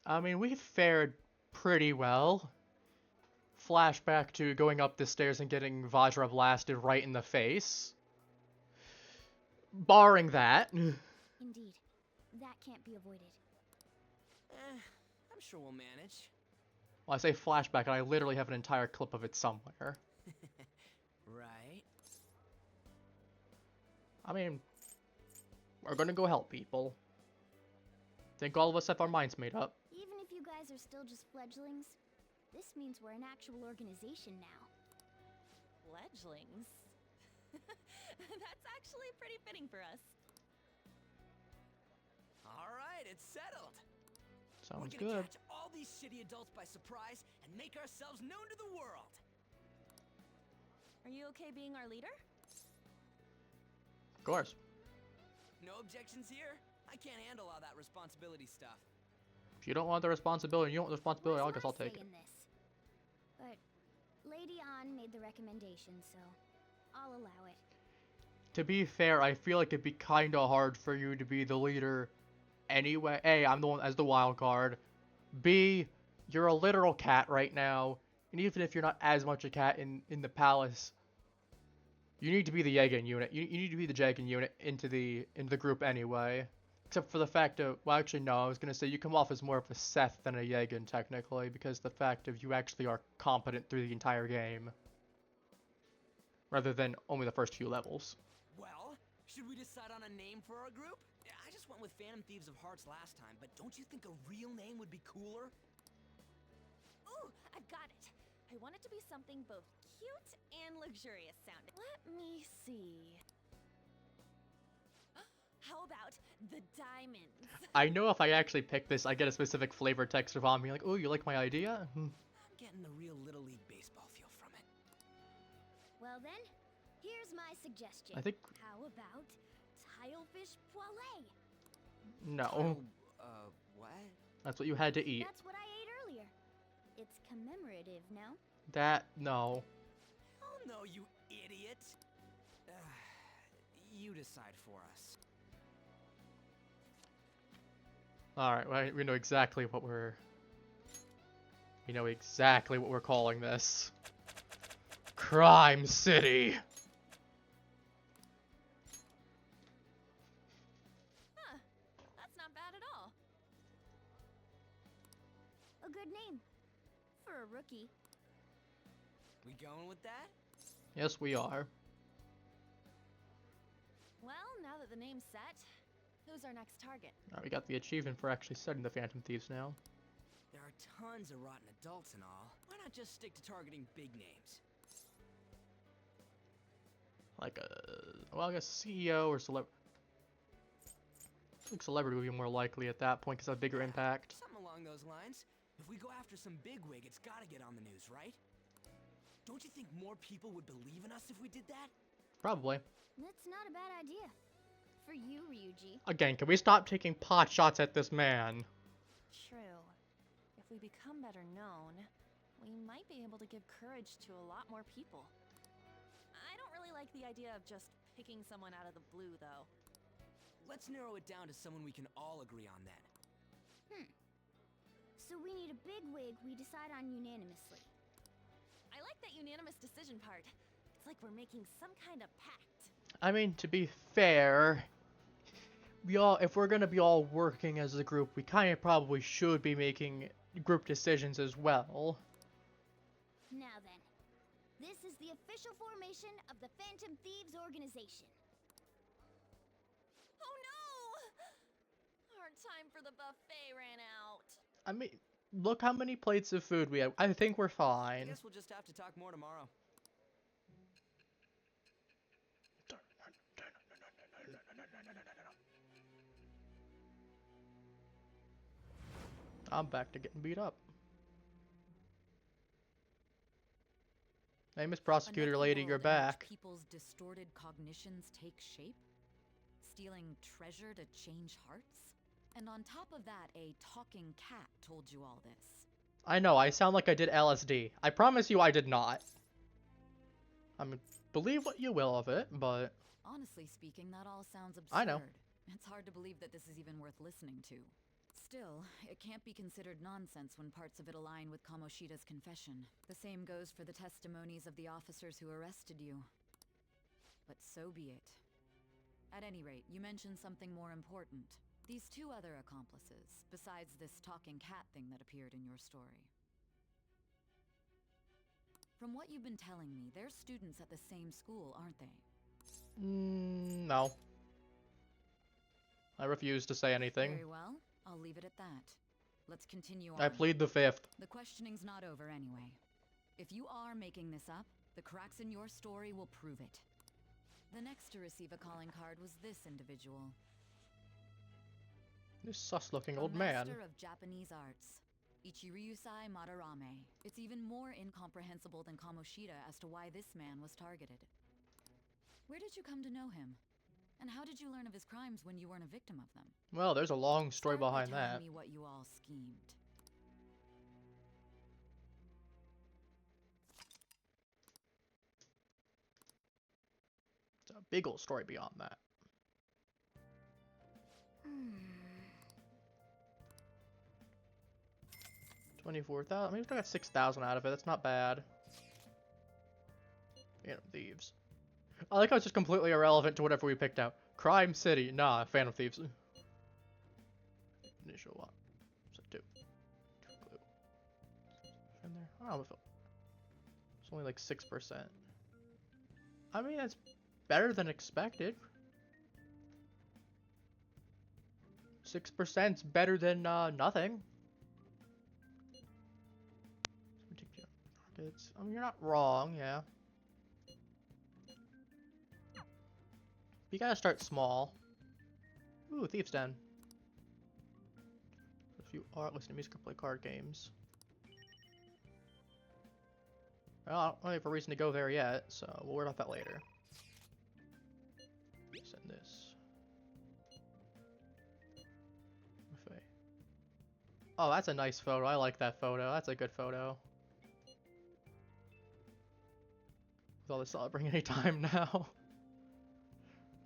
I mean, we fared pretty well. Flashback to going up the stairs and getting Vajra blasted right in the face. Barring that. Indeed. That can't be avoided. I'm sure we'll manage. Well, I say flashback, and I literally have an entire clip of it somewhere. Right. I mean, we're gonna go help people. Think all of us have our minds made up. Even if you guys are still just fledglings, this means we're an actual organization now. Fledglings? That's actually pretty fitting for us. All right, it's settled. Sounds We're gonna good. catch all these shitty adults by surprise and make ourselves known to the world. Are you okay being our leader? Of course. No objections here? I can't handle all that responsibility stuff. If you don't want the responsibility, you don't want the responsibility, I guess I'll take it. In this. But Lady An made the recommendation, so I'll allow it. To be fair, I feel like it'd be kinda hard for you to be the leader anyway. A, I'm the one as the wild card. B, you're a literal cat right now. And even if you're not as much a cat in the palace, you need to be the Jagan unit. You need to be the Jagan unit into the group anyway. Except for the fact of, well, actually no, I was gonna say you come off as more of a Seth than a Jagan technically, because the fact of you actually are competent through the entire game, rather than only the first few levels. Well, should we decide on a name for our group? I just went with Phantom Thieves of Hearts last time, but don't you think a real name would be cooler? Ooh, I've got it. I want it to be something both cute and luxurious sounding. Let me see. How about the diamonds? I know if I actually pick this, I get a specific flavor text of on me like, "Oh, you like my idea?" I'm getting the real Little League Baseball feel from it. Well then, here's my suggestion. I think- How about Tilefish Poêlée? No. What? That's what you had to eat. That's what I ate earlier. It's commemorative, no? No. Oh no, you idiot! You decide for us. Alright, well, we know exactly what we're... We know exactly what we're calling this. Crime City! Huh. That's not bad at all. A good name. For a rookie. We going with that? Yes, we are. Well, now that the name's set, who's our next target? We got the achievement for actually setting the Phantom Thieves now. There are tons of rotten adults and all. Why not just stick to targeting big names? Like well, I guess CEO or celebrity. I think celebrity would be more likely at that point because of a bigger impact. Something along those lines. If we go after some bigwig, it's gotta get on the news, right? Don't you think more people would believe in us if we did that? Probably. That's not a bad idea. For you, Ryuji. Again, can we stop taking pot shots at this man? True. If we become better known, we might be able to give courage to a lot more people. I don't really like the idea of just picking someone out of the blue, though. Let's narrow it down to someone we can all agree on then. So we need a big wig we decide on unanimously. I like that unanimous decision part. It's like we're making some kind of pact. I mean, to be fair, if we're gonna be all working as a group, we kind of probably should be making group decisions as well. Now then, this is the official formation of the Phantom Thieves organization. Oh no! Our time for the buffet ran out. I mean, look how many plates of food we have. I think we're I fine. guess we'll just have to talk more tomorrow. I'm back to getting beat up. Hey, Miss Prosecutor Another Lady, world you're in which back. people's distorted cognitions take shape? Stealing treasure to change hearts? And on top of that, a talking cat told you all this. I know, I sound like I did LSD. I promise you I did not. I mean, believe what you will of it, but... Honestly speaking, that all sounds absurd. I know. It's hard to believe that this is even worth listening to. Still, it can't be considered nonsense when parts of it align with Kamoshida's confession. The same goes for the testimonies of the officers who arrested you. But so be it. At any rate, you mentioned something more important. These two other accomplices, besides this talking cat thing that appeared in your story. From what you've been telling me, they're students at the same school, aren't they? No. I refuse to say anything. Very well. I'll leave it at that. Let's continue on. I plead the fifth. The questioning's not over anyway. If you are making this up, the cracks in your story will prove it. The next to receive a calling card was this individual. This sus-looking old A man. master of Japanese arts, Ichiryusai Madarame. It's even more incomprehensible than Kamoshida as to why this man was targeted. Where did you come to know him? And how did you learn of his crimes when you weren't a victim of them? Well, there's a long story Start by behind telling that. me what you all schemed. It's a big old story beyond that. 24,000. I mean, we still got 6,000 out of it. That's not bad. Phantom Thieves. I like how it's just completely irrelevant to whatever we picked out. Crime City. Nah, Phantom Thieves. Initial what? So two. Glue. In there. I don't know if it's only like 6%. I mean, that's better than expected. 6%'s better than nothing. I mean, you're not wrong, yeah. You gotta start small. Ooh, Thieves Den. If you are listening to music or play card games. Well, I don't really have a reason to go there yet, so we'll worry about that later. Send this. Buffet. Oh, that's a nice photo. I like that photo. That's a good photo. With all this celebrating any time now.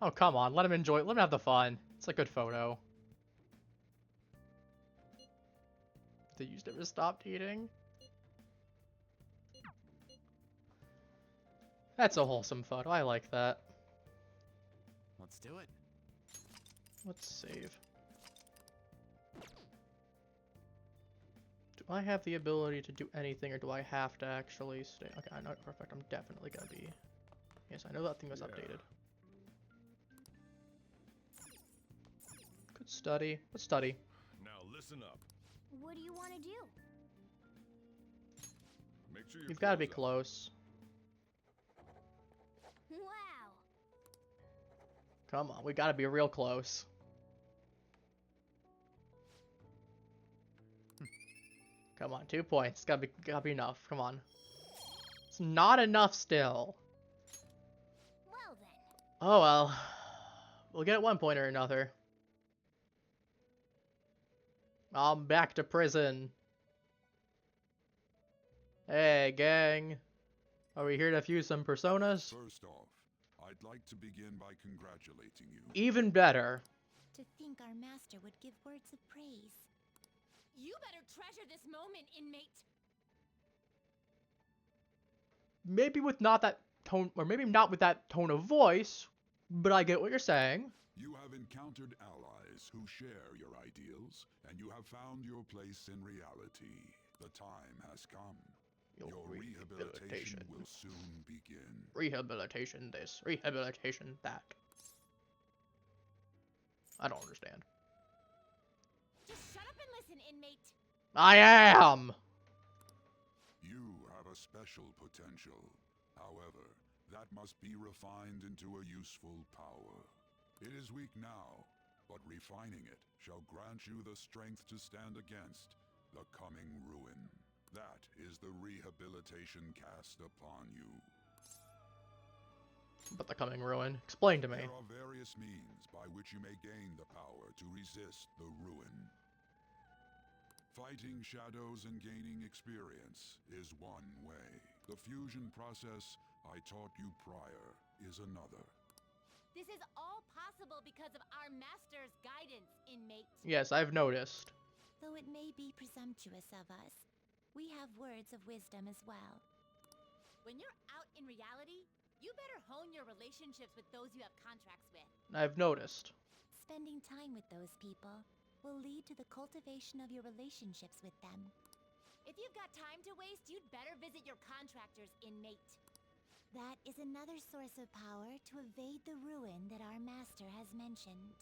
Oh, come on. Let him enjoy it. Let him have the fun. It's a good photo. They used it to stop eating. That's a wholesome photo. I like that. Let's do it. Let's save. Do I have the ability to do anything, or do I have to actually stay? Okay, I know for a fact I'm definitely gonna be. Yes, I know that thing was updated. Good study. Let's study. Now listen up. What do you want to do? Make sure You've got to be close. Wow. Come on, we got to be real close. Come on, 2 points. Gotta be enough. Come on. It's not enough still. Well then. Oh well. We'll get 1 point or another. I'm back to prison. Hey, gang. Are we here to fuse some personas? First off, I'd like to begin by congratulating you. Even better. To think our master would give words of praise. You better treasure this moment, inmate. Maybe with not that tone, or maybe not with that tone of voice, but I get what you're saying. You have encountered allies who share your ideals, and you have found your place in reality. The time has come. Your rehabilitation will soon begin. Rehabilitation this, rehabilitation that. I don't understand. Just shut up and listen, inmate. I am! You have a special potential. However, that must be refined into a useful power. It is weak now, but refining it shall grant you the strength to stand against the coming ruin. That is the rehabilitation cast upon you. But the coming ruin. Explain to me. There are various means by which you may gain the power to resist the ruin. Fighting shadows and gaining experience is one way. The fusion process I taught you prior is another. This is all possible because of our master's guidance, inmate. Yes, I've noticed. Though it may be presumptuous of us, we have words of wisdom as well. When you're out in reality, you better hone your relationships with those you have contracts with. I've noticed. Spending time with those people will lead to the cultivation of your relationships with them. If you've got time to waste, you'd better visit your contractors, inmate. That is another source of power to evade the ruin that our master has mentioned.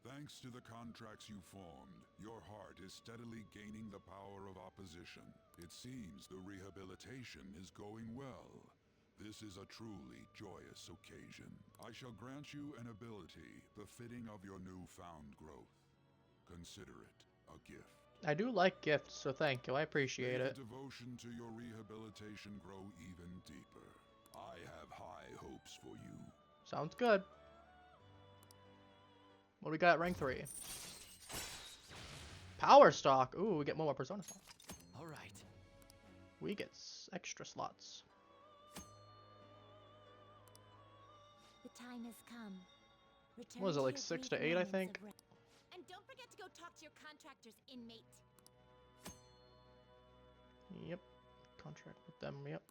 Thanks to the contracts you formed, your heart is steadily gaining the power of opposition. It seems the rehabilitation is going well. This is a truly joyous occasion. I shall grant you an ability befitting of your newfound growth. Consider it a gift. I do like gifts, so thank you. I appreciate it. May the devotion to your rehabilitation grow even deeper. I have high hopes for you. Sounds good. What do we got at rank 3? Power stock. Ooh, we get more persona slots. All right. We get extra slots. The time has come. Return What is it, to like your 6 brief to 8, I moments think? of rest. And don't forget to go talk to your contractors, inmate. Yep. Contract with them, yep.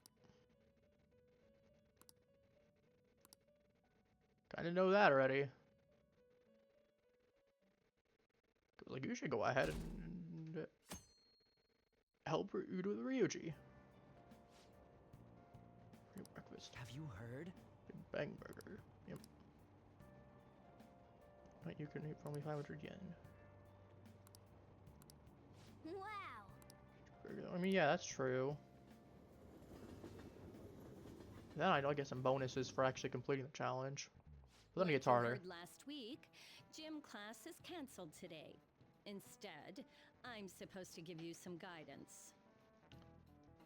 Kinda know that already. Like, you should go ahead and help you with Ryuji. Free breakfast. Have you heard? Big Bang Burger. Yep. But you can eat for only 500 yen. Wow. I mean, yeah, that's true. Then I'll get some bonuses for actually completing the challenge. But then it gets harder. Last week, gym class is canceled today. Instead, I'm supposed to give you some guidance.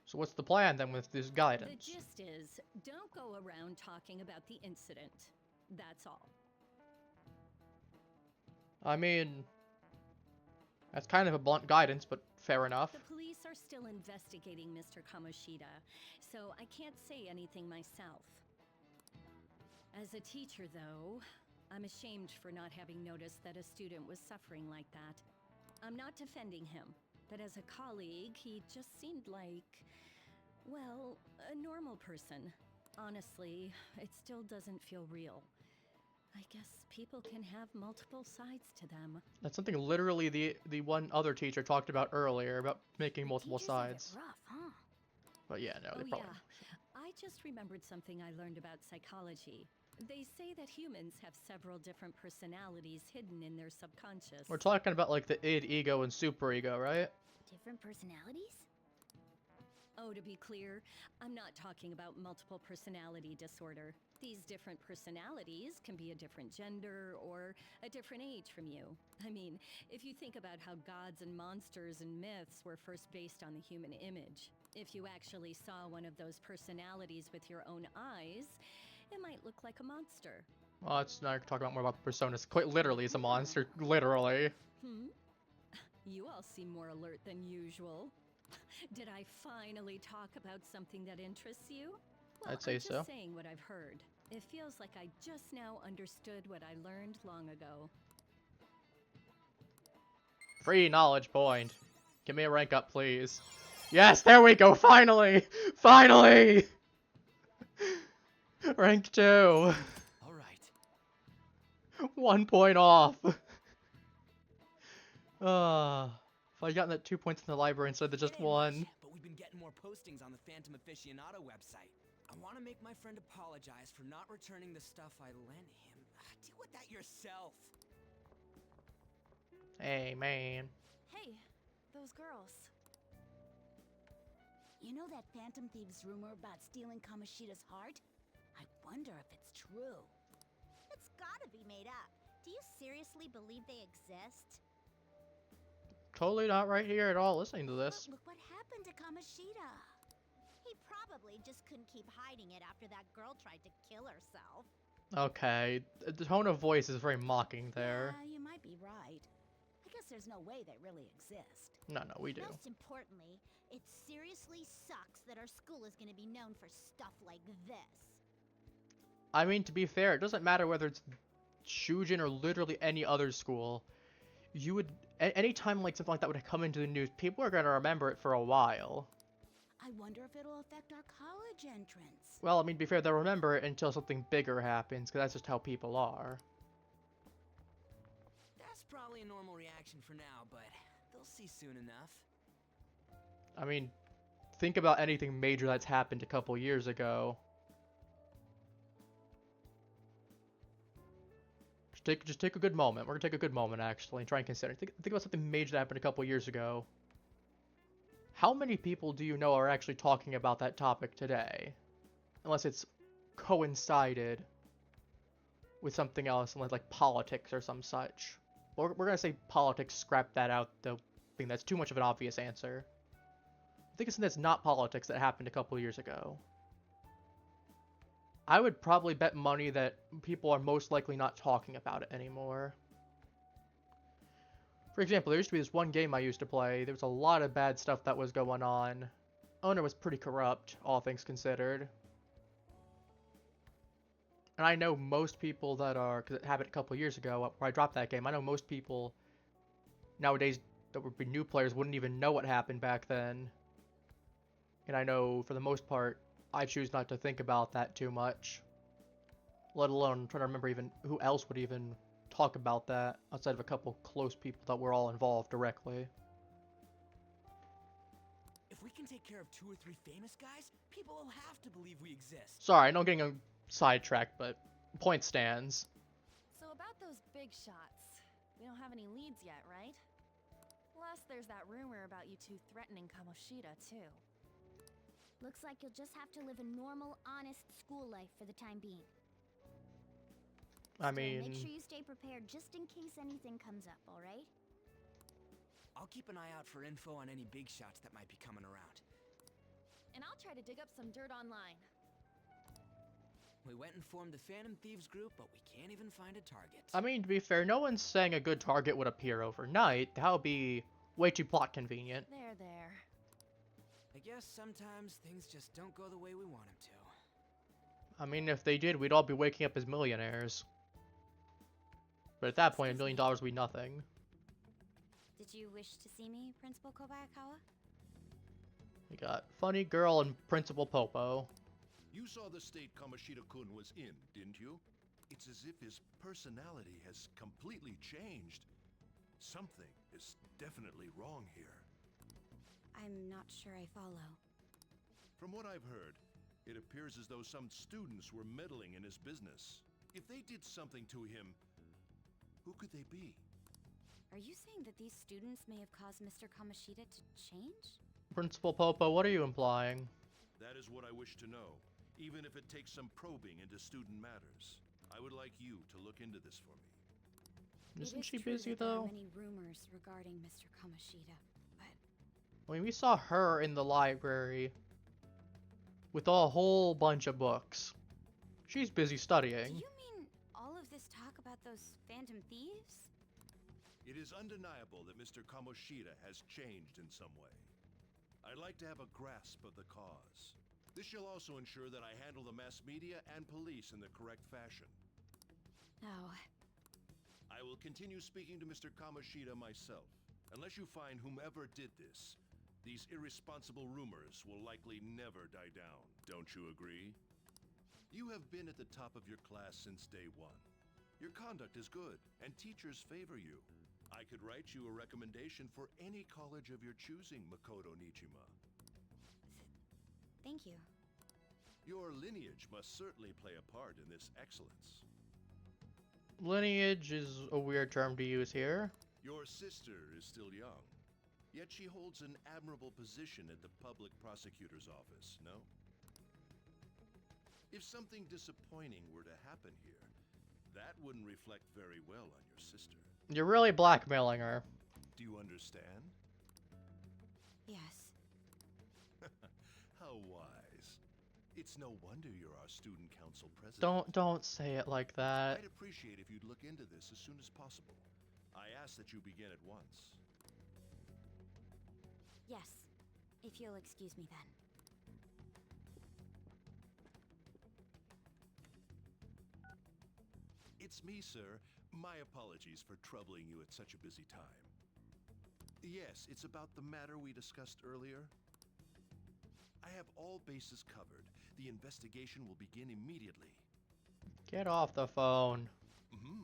So what's the plan then with this guidance? The gist is, don't go around talking about the incident. That's all. I mean, that's kind of a blunt guidance, but fair enough. The police are still investigating Mr. Kamoshida, so I can't say anything myself. As a teacher, though, I'm ashamed for not having noticed that a student was suffering like that. I'm not defending him, but as a colleague, he just seemed like, well, a normal person. Honestly, it still doesn't feel real. I guess people can have multiple sides to them. That's something literally the one other teacher talked about earlier, about making multiple sides. Rough, huh? But yeah, no, they probably... Yeah. I just remembered something I learned about psychology. They say that humans have several different personalities hidden in their subconscious. We're talking about like the id, ego, and superego, right? Different personalities? Oh, to be clear, I'm not talking about multiple personality disorder. These different personalities can be a different gender or a different age from you. I mean, if you think about how gods and monsters and myths were first based on the human image, if you actually saw one of those personalities with your own eyes, it might look like a monster. Well, let's not talk about more about personas. Quite literally, it's a monster. Literally. You all seem more alert than usual. Did I finally talk about something that interests you? Well, I'd say I'm so. just saying what I've heard. It feels like I just now understood what I learned long ago. Free knowledge point. Give me a rank up, please. Yes, there we go. Finally, finally. Rank 2. All right. 1 point off. If I gotten that 2 points in the library instead of just 1. But we've been getting more postings on the Phantom Aficionado website. I want to make my friend apologize for not returning the stuff I lent him. Deal with that yourself. Hey, man. Hey, those girls. You know that Phantom Thieves rumor about stealing Kamoshida's heart? I wonder if it's true. It's gotta be made up. Do you seriously believe they exist? totally not right here at all listening to this. Look what happened to Kamoshida. He probably just couldn't keep hiding it after that girl tried to kill herself. Okay, the tone of voice is very mocking there. Yeah, you might be right. I guess there's no way they really exist. No, we do. Most importantly, it seriously sucks that our school is going to be known for stuff like this. I mean, to be fair, it doesn't matter whether it's Shujin or literally any other school. You would, anytime like something like that would come into the news, people are going to remember it for a while. I wonder if it'll affect our college entrance. Well, I mean, to be fair, they'll remember it until something bigger happens, because that's just how people are. That's probably a normal reaction for now, but they'll see soon enough. I mean, think about anything major that's happened a couple years ago. Just take a good moment. We're gonna take a good moment, actually, and try and consider. Think about something major that happened a couple years ago. How many people do you know are actually talking about that topic today? Unless it's coincided with something else, unless like politics or some such. We're gonna say politics, scrap that out, though. I think that's too much of an obvious answer. I think it's something that's not politics that happened a couple years ago. I would probably bet money that people are most likely not talking about it anymore. For example, there used to be this one game I used to play. There was a lot of bad stuff that was going on. Owner was pretty corrupt, all things considered. And I know most people that are, because it happened a couple years ago where I dropped that game, I know most people nowadays that would be new players wouldn't even know what happened back then. And I know, for the most part, I choose not to think about that too much. Let alone trying to remember even who else would even talk about that outside of a couple close people that were all involved directly. If we can take care of 2 or 3 famous guys, people will have to believe we exist. Sorry, I know I'm getting a sidetracked, but point stands. So about those big shots, we don't have any leads yet, right? Plus, there's that rumor about you two threatening Kamoshida, too. Looks like you'll just have to live a normal, honest school life for the time being. I Still, mean, make sure you stay prepared just in case anything comes up, alright? I'll keep an eye out for info on any big shots that might be coming around. And I'll try to dig up some dirt online. We went and formed the Phantom Thieves group, but we can't even find a target. I mean, to be fair, no one's saying a good target would appear overnight. That would be way too plot convenient. There. I guess sometimes things just don't go the way we want them to. I mean, if they did, we'd all be waking up as millionaires. But at that point, $1 million would be nothing. Did you wish to see me, Principal Kobayakawa? We got Funny Girl and Principal Popo. You saw the state Kamoshida-kun was in, didn't you? It's as if his personality has completely changed. Something is definitely wrong here. I'm not sure I follow. From what I've heard, it appears as though some students were meddling in his business. If they did something to him, who could they be? Are you saying that these students may have caused Mr. Kamoshida to change? Principal Popo, what are you implying? That is what I wish to know, even if it takes some probing into student matters. I would like you to look into this for me. Isn't she true busy, that there though? are many rumors regarding Mr. Kamoshida, but I mean, we saw her in the library with a whole bunch of books. She's busy studying. do you mean all of this talk about those Phantom Thieves? It is undeniable that Mr. Kamoshida has changed in some way. I'd like to have a grasp of the cause. This shall also ensure that I handle the mass media and police in the correct fashion. Oh, I will continue speaking to Mr. Kamoshida myself. Unless you find whomever did this, these irresponsible rumors will likely never die down. Don't you agree? You have been at the top of your class since day one. Your conduct is good, and teachers favor you. I could write you a recommendation for any college of your choosing, Makoto Nijima. thank you. Your lineage must certainly play a part in this excellence. Lineage is a weird term to use here. Your sister is still young, yet she holds an admirable position at the public prosecutor's office, no? If something disappointing were to happen here, that wouldn't reflect very well on your sister. You're really blackmailing her. Do you understand? Yes. How wise. It's no wonder you're our student council president. Don't say it like that. I'd appreciate if you'd look into this as soon as possible. I ask that you begin at once. Yes, if you'll excuse me then. It's me, sir. My apologies for troubling you at such a busy time. Yes, it's about the matter we discussed earlier. I have all bases covered. The investigation will begin immediately. Get off the phone.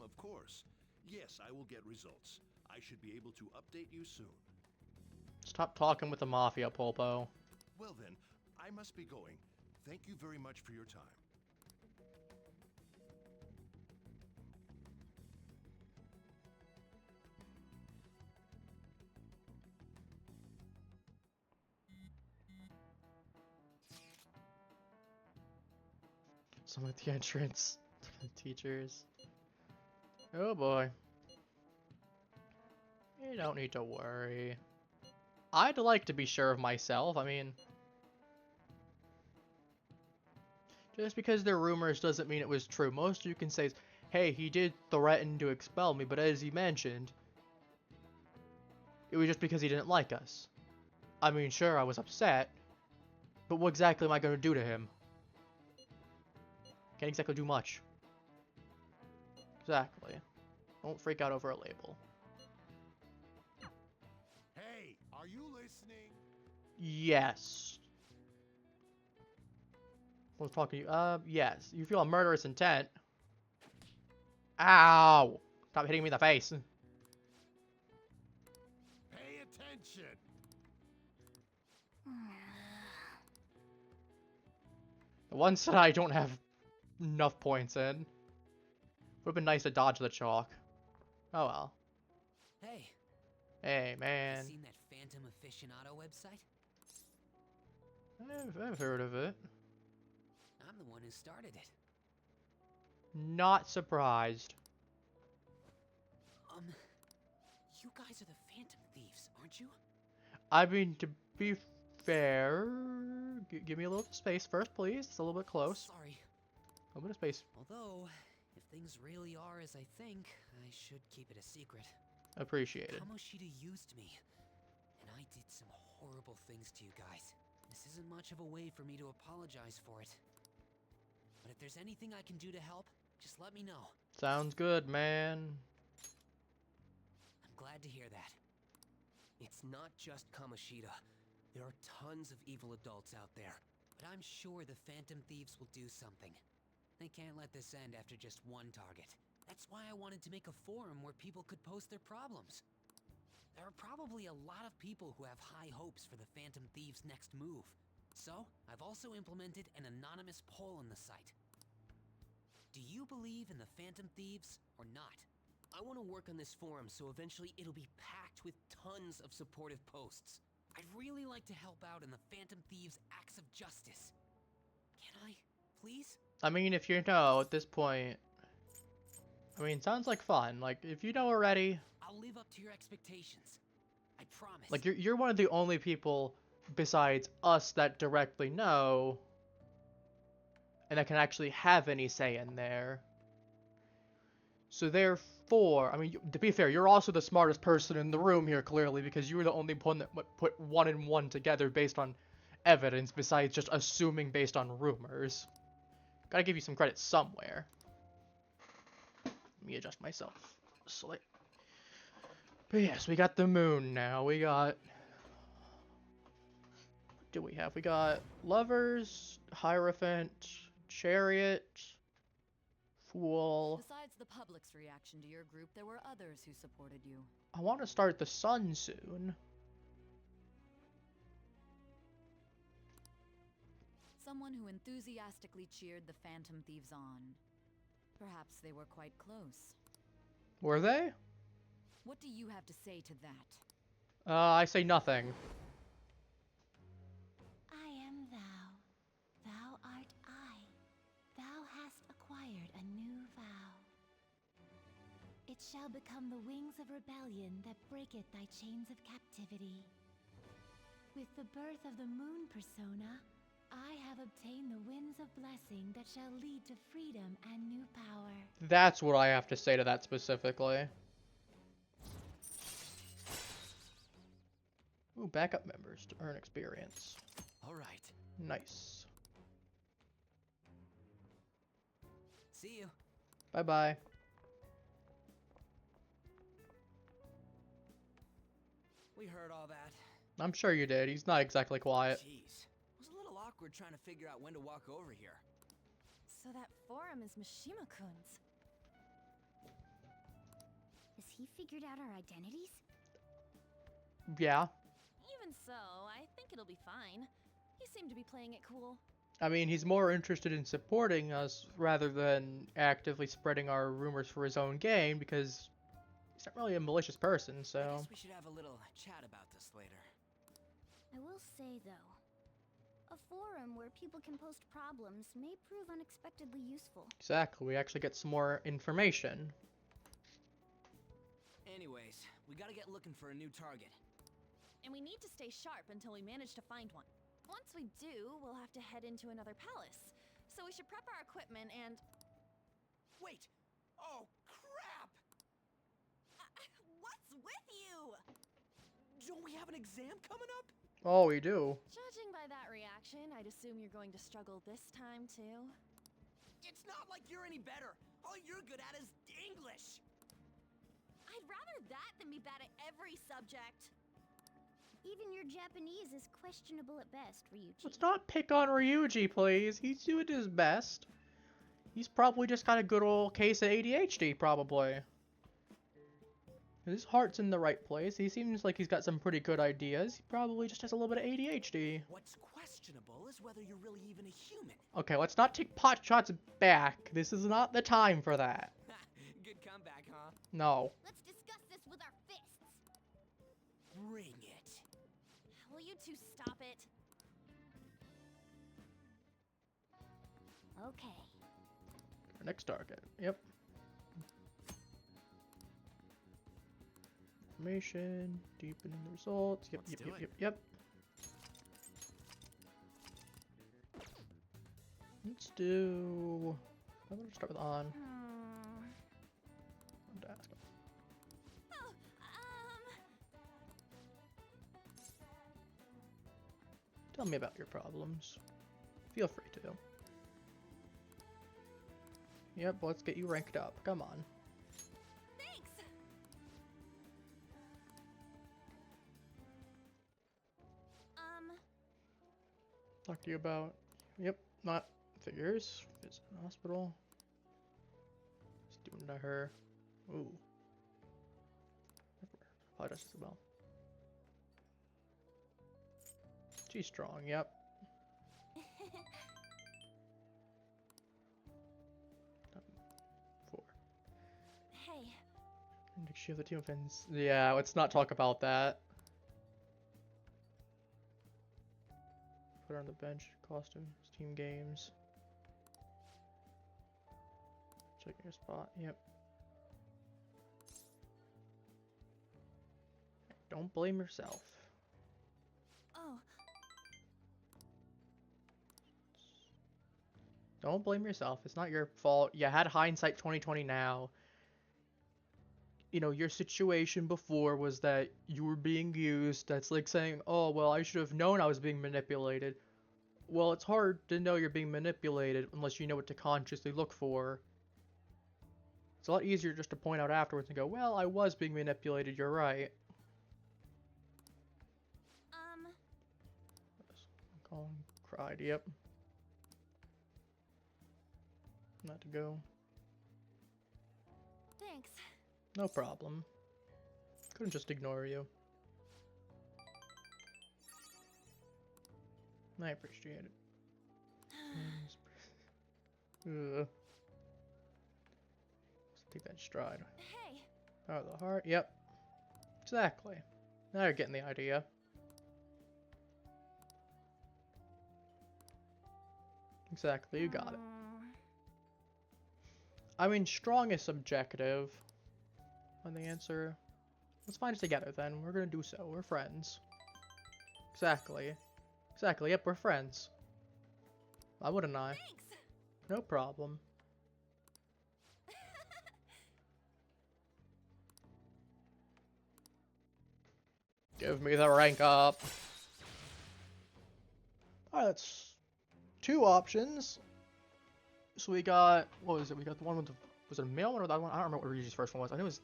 Of course. Yes, I will get results. I should be able to update you soon. Stop talking with the mafia, Polpo. Well then, I must be going. Thank you very much for your time. Some at the entrance. The teachers. Oh boy. You don't need to worry. I'd like to be sure of myself. I mean, just because they're rumors doesn't mean it was true. Most you can say is, hey, he did threaten to expel me, but as he mentioned, it was just because he didn't like us. I mean, sure, I was upset, but what exactly am I going to do to him? Can't exactly do much. Exactly. Don't freak out over a label. Hey, are you listening? Yes. I was talking to you. Yes. You feel a murderous intent. Ow! Stop hitting me in the face. Pay attention. The ones that I don't have enough points in. Would have been nice to dodge the chalk. Oh well. Hey. Hey, man. Seen that Phantom Aficionado website? I've heard of it. I'm the one who started it. Not surprised. You guys are the Phantom Thieves, aren't you? I mean, to be fair, give me a little space first, please. It's a little bit close. Sorry. A little bit of space. Although, if things really are as I think, I should keep it a secret. Appreciated. Kamoshida used me, and I did some horrible things to you guys. This isn't much of a way for me to apologize for it. But if there's anything I can do to help, just let me know. Sounds good, man. I'm glad to hear that. It's not just Kamoshida. There are tons of evil adults out there. But I'm sure the Phantom Thieves will do something. They can't let this end after just one target. That's why I wanted to make a forum where people could post their problems. There are probably a lot of people who have high hopes for the Phantom Thieves' next move. So, I've also implemented an anonymous poll on the site. Do you believe in the Phantom Thieves or not? I want to work on this forum so eventually it'll be packed with tons of supportive posts. I'd really like to help out in the Phantom Thieves' acts of justice. Can I, please? I mean, if you know at this point, I mean, sounds like fun. Like, if you know already, I'll live up to your expectations. I promise. like you're one of the only people besides us that directly know and that can actually have any say in there. So therefore, I mean, to be fair, you're also the smartest person in the room here, clearly, because you were the only one that put 1 and 1 together based on evidence, besides just assuming based on rumors. Gotta give you some credit somewhere. Let me adjust myself slightly. But yes, we got the moon now. We got... What do we have? We got Lovers, Hierophant, Chariot, Fool. Besides the public's reaction to your group, there were others who supported you. I want to start the sun soon. Someone who enthusiastically cheered the Phantom Thieves on. Perhaps they were quite close. Were they? What do you have to say to that? I say nothing. I am thou. Thou art I. Thou hast acquired a new vow. It It shall become the wings of rebellion that breaketh thy chains of captivity. With the birth of the moon persona, I have obtained the winds of blessing that shall lead to freedom and new power. That's what I have to say to that specifically. Ooh, backup members to earn experience. All right. Nice. See you. Bye-bye. We heard all that. I'm sure you did. He's not exactly quiet. Jeez. It was a little awkward trying to figure out when to walk over here. So that forum is Mishima-kun's. Has he figured out our identities? Yeah. Even so, I think it'll be fine. He seemed to be playing it cool. I mean, he's more interested in supporting us rather than actively spreading our rumors for his own gain because he's not really a malicious person, so... I guess we should have a little chat about this later. I will say, though, a forum where people can post problems may prove unexpectedly useful. Exactly, we actually get some more information. Anyways, we gotta get looking for a new target. And we need to stay sharp until we manage to find one. Once we do, we'll have to head into another palace. So we should prep our equipment and... Wait! Oh, crap! What's with you? Don't we have an exam coming up? Oh, we do. Judging by that reaction, I'd assume you're going to struggle this time, too. It's not like you're any better. All you're good at is English. I'd rather that than be bad at every subject. Even your Japanese is questionable at best, Ryuji. Let's not pick on Ryuji, please. He's doing his best. He's probably just got a good old case of ADHD, probably. His heart's in the right place. He seems like he's got some pretty good ideas. He probably just has a little bit of ADHD. What's questionable is whether you're really even a human. Okay, let's not take pot shots back. This is not the time for that. Good comeback, huh? No. Let's discuss this with our fists. Bring it. Will you two stop it? Okay. Our next target. Yep. Information, deepening the results. Yep, yep. Let's do... I'm gonna start with on. Tell me about your problems. Feel free to. Yep, let's get you ranked up. Come on. Thanks. Talk to you about. Yep, not figures. Visit an hospital. Student to her. Ooh. Apologize as well. She's strong, yep. 4. Hey. Make sure the team offends. Yeah, let's not talk about that. Put her on the bench. Costumes, team games. Checking your spot. Yep. Don't blame yourself. Oh. Don't blame yourself. It's not your fault. You had hindsight 2020 now. You know, your situation before was that you were being used. That's like saying, oh, well, I should have known I was being manipulated. Well, it's hard to know you're being manipulated unless you know what to consciously look for. It's a lot easier just to point out afterwards and go, well, I was being manipulated, you're right. Colin cried, yep. Not to go. Thanks. No problem. Couldn't just ignore you. I appreciate it. Ugh. Let's take that stride. Hey. Power of the heart. Yep. Exactly. Now you're getting the idea. Exactly, you got it. I mean, strong is subjective. on the answer. Let's find it together then. We're gonna do so. We're friends. Exactly. Exactly. Yep, we're friends. Why wouldn't I? Thanks. No problem. Give me the rank up. Alright, that's 2 options. So we got, what was it? We got the one with the, was it a male one or the other one? I don't remember what Regi's first one was. I think it was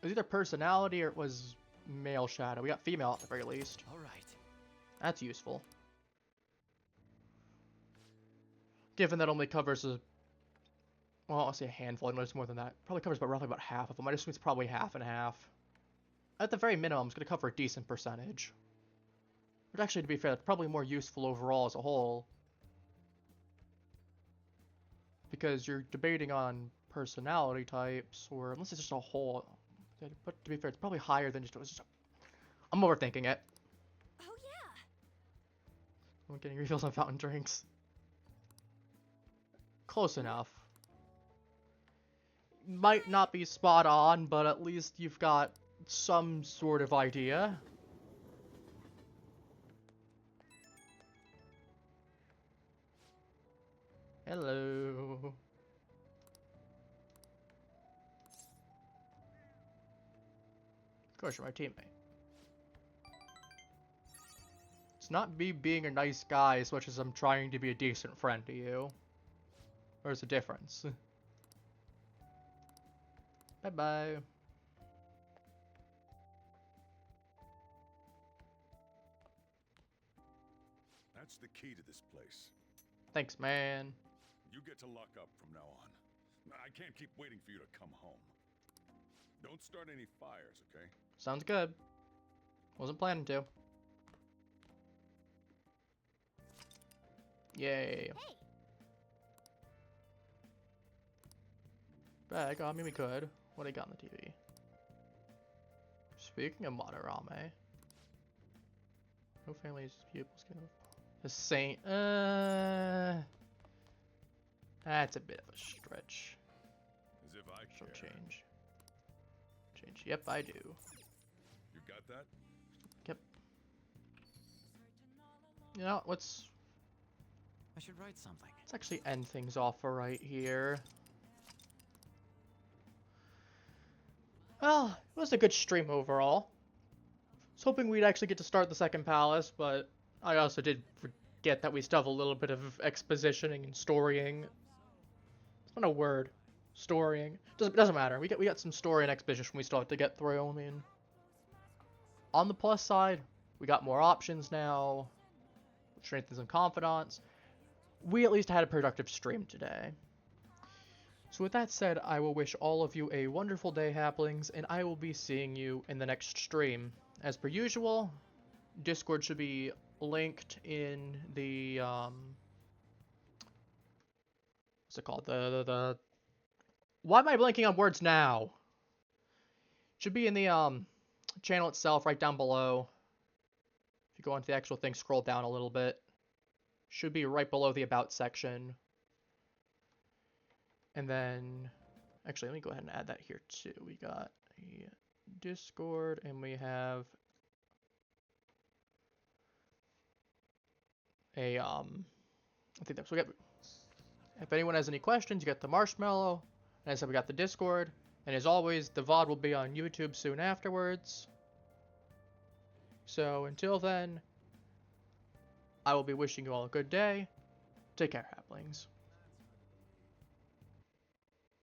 either personality or it was male shadow. We got female at the very least. All right. That's useful. Given that only covers a, well, I'll say a handful. I know it's more than that. Probably covers roughly about half of them. I assume it's probably half and half. At the very minimum, it's going to cover a decent percentage. But actually, to be fair, that's probably more useful overall as a whole. Because you're debating on personality types, or unless it's just a whole. But to be fair, it's probably higher than just. I'm overthinking it. Oh yeah. I'm getting refills on fountain drinks. Close enough. Might not be spot on, but at least you've got some sort of idea. Hello. Of course, you're my teammate. It's not me being a nice guy as much as I'm trying to be a decent friend to you. There's a difference. Bye-bye. That's the key to this place. Thanks, man. You get to lock up from now on. I can't keep waiting for you to come home. Don't start any fires, okay? Sounds good. Wasn't planning to. Yay. Hey. Bag, I mean we could. What do you got on the TV? Speaking of Madarame. No families, pupils can... The Saint, that's a bit of a stretch. As if I She'll care. change. Yep, I do. You got that? Yep. You know, let's I should write something. actually end things off right here. Well, it was a good stream overall. I was hoping we'd actually get to start the second palace, but I also did forget that we still have a little bit of expositioning and storying. It's not a word. Storying. Doesn't matter. We got some story and exposition we still have to get through. I mean, on the plus side, we got more options now. Strengthens some confidants. We at least had a productive stream today. So with that said, I will wish all of you a wonderful day, Haplings, and I will be seeing you in the next stream. As per usual, Discord should be linked in the, what's it called? The why am I blanking on words now? Should be in the, channel itself, right down below. If you go into the actual thing, scroll down a little bit. Should be right below the About section. And then, actually, let me go ahead and add that here too. We got a Discord, and we have a, I think that's, we got, if anyone has any questions, you got the marshmallow, and as I said, we got the Discord, and as always, the VOD will be on YouTube soon afterwards. So, until then, I will be wishing you all a good day. Take care, Haplings.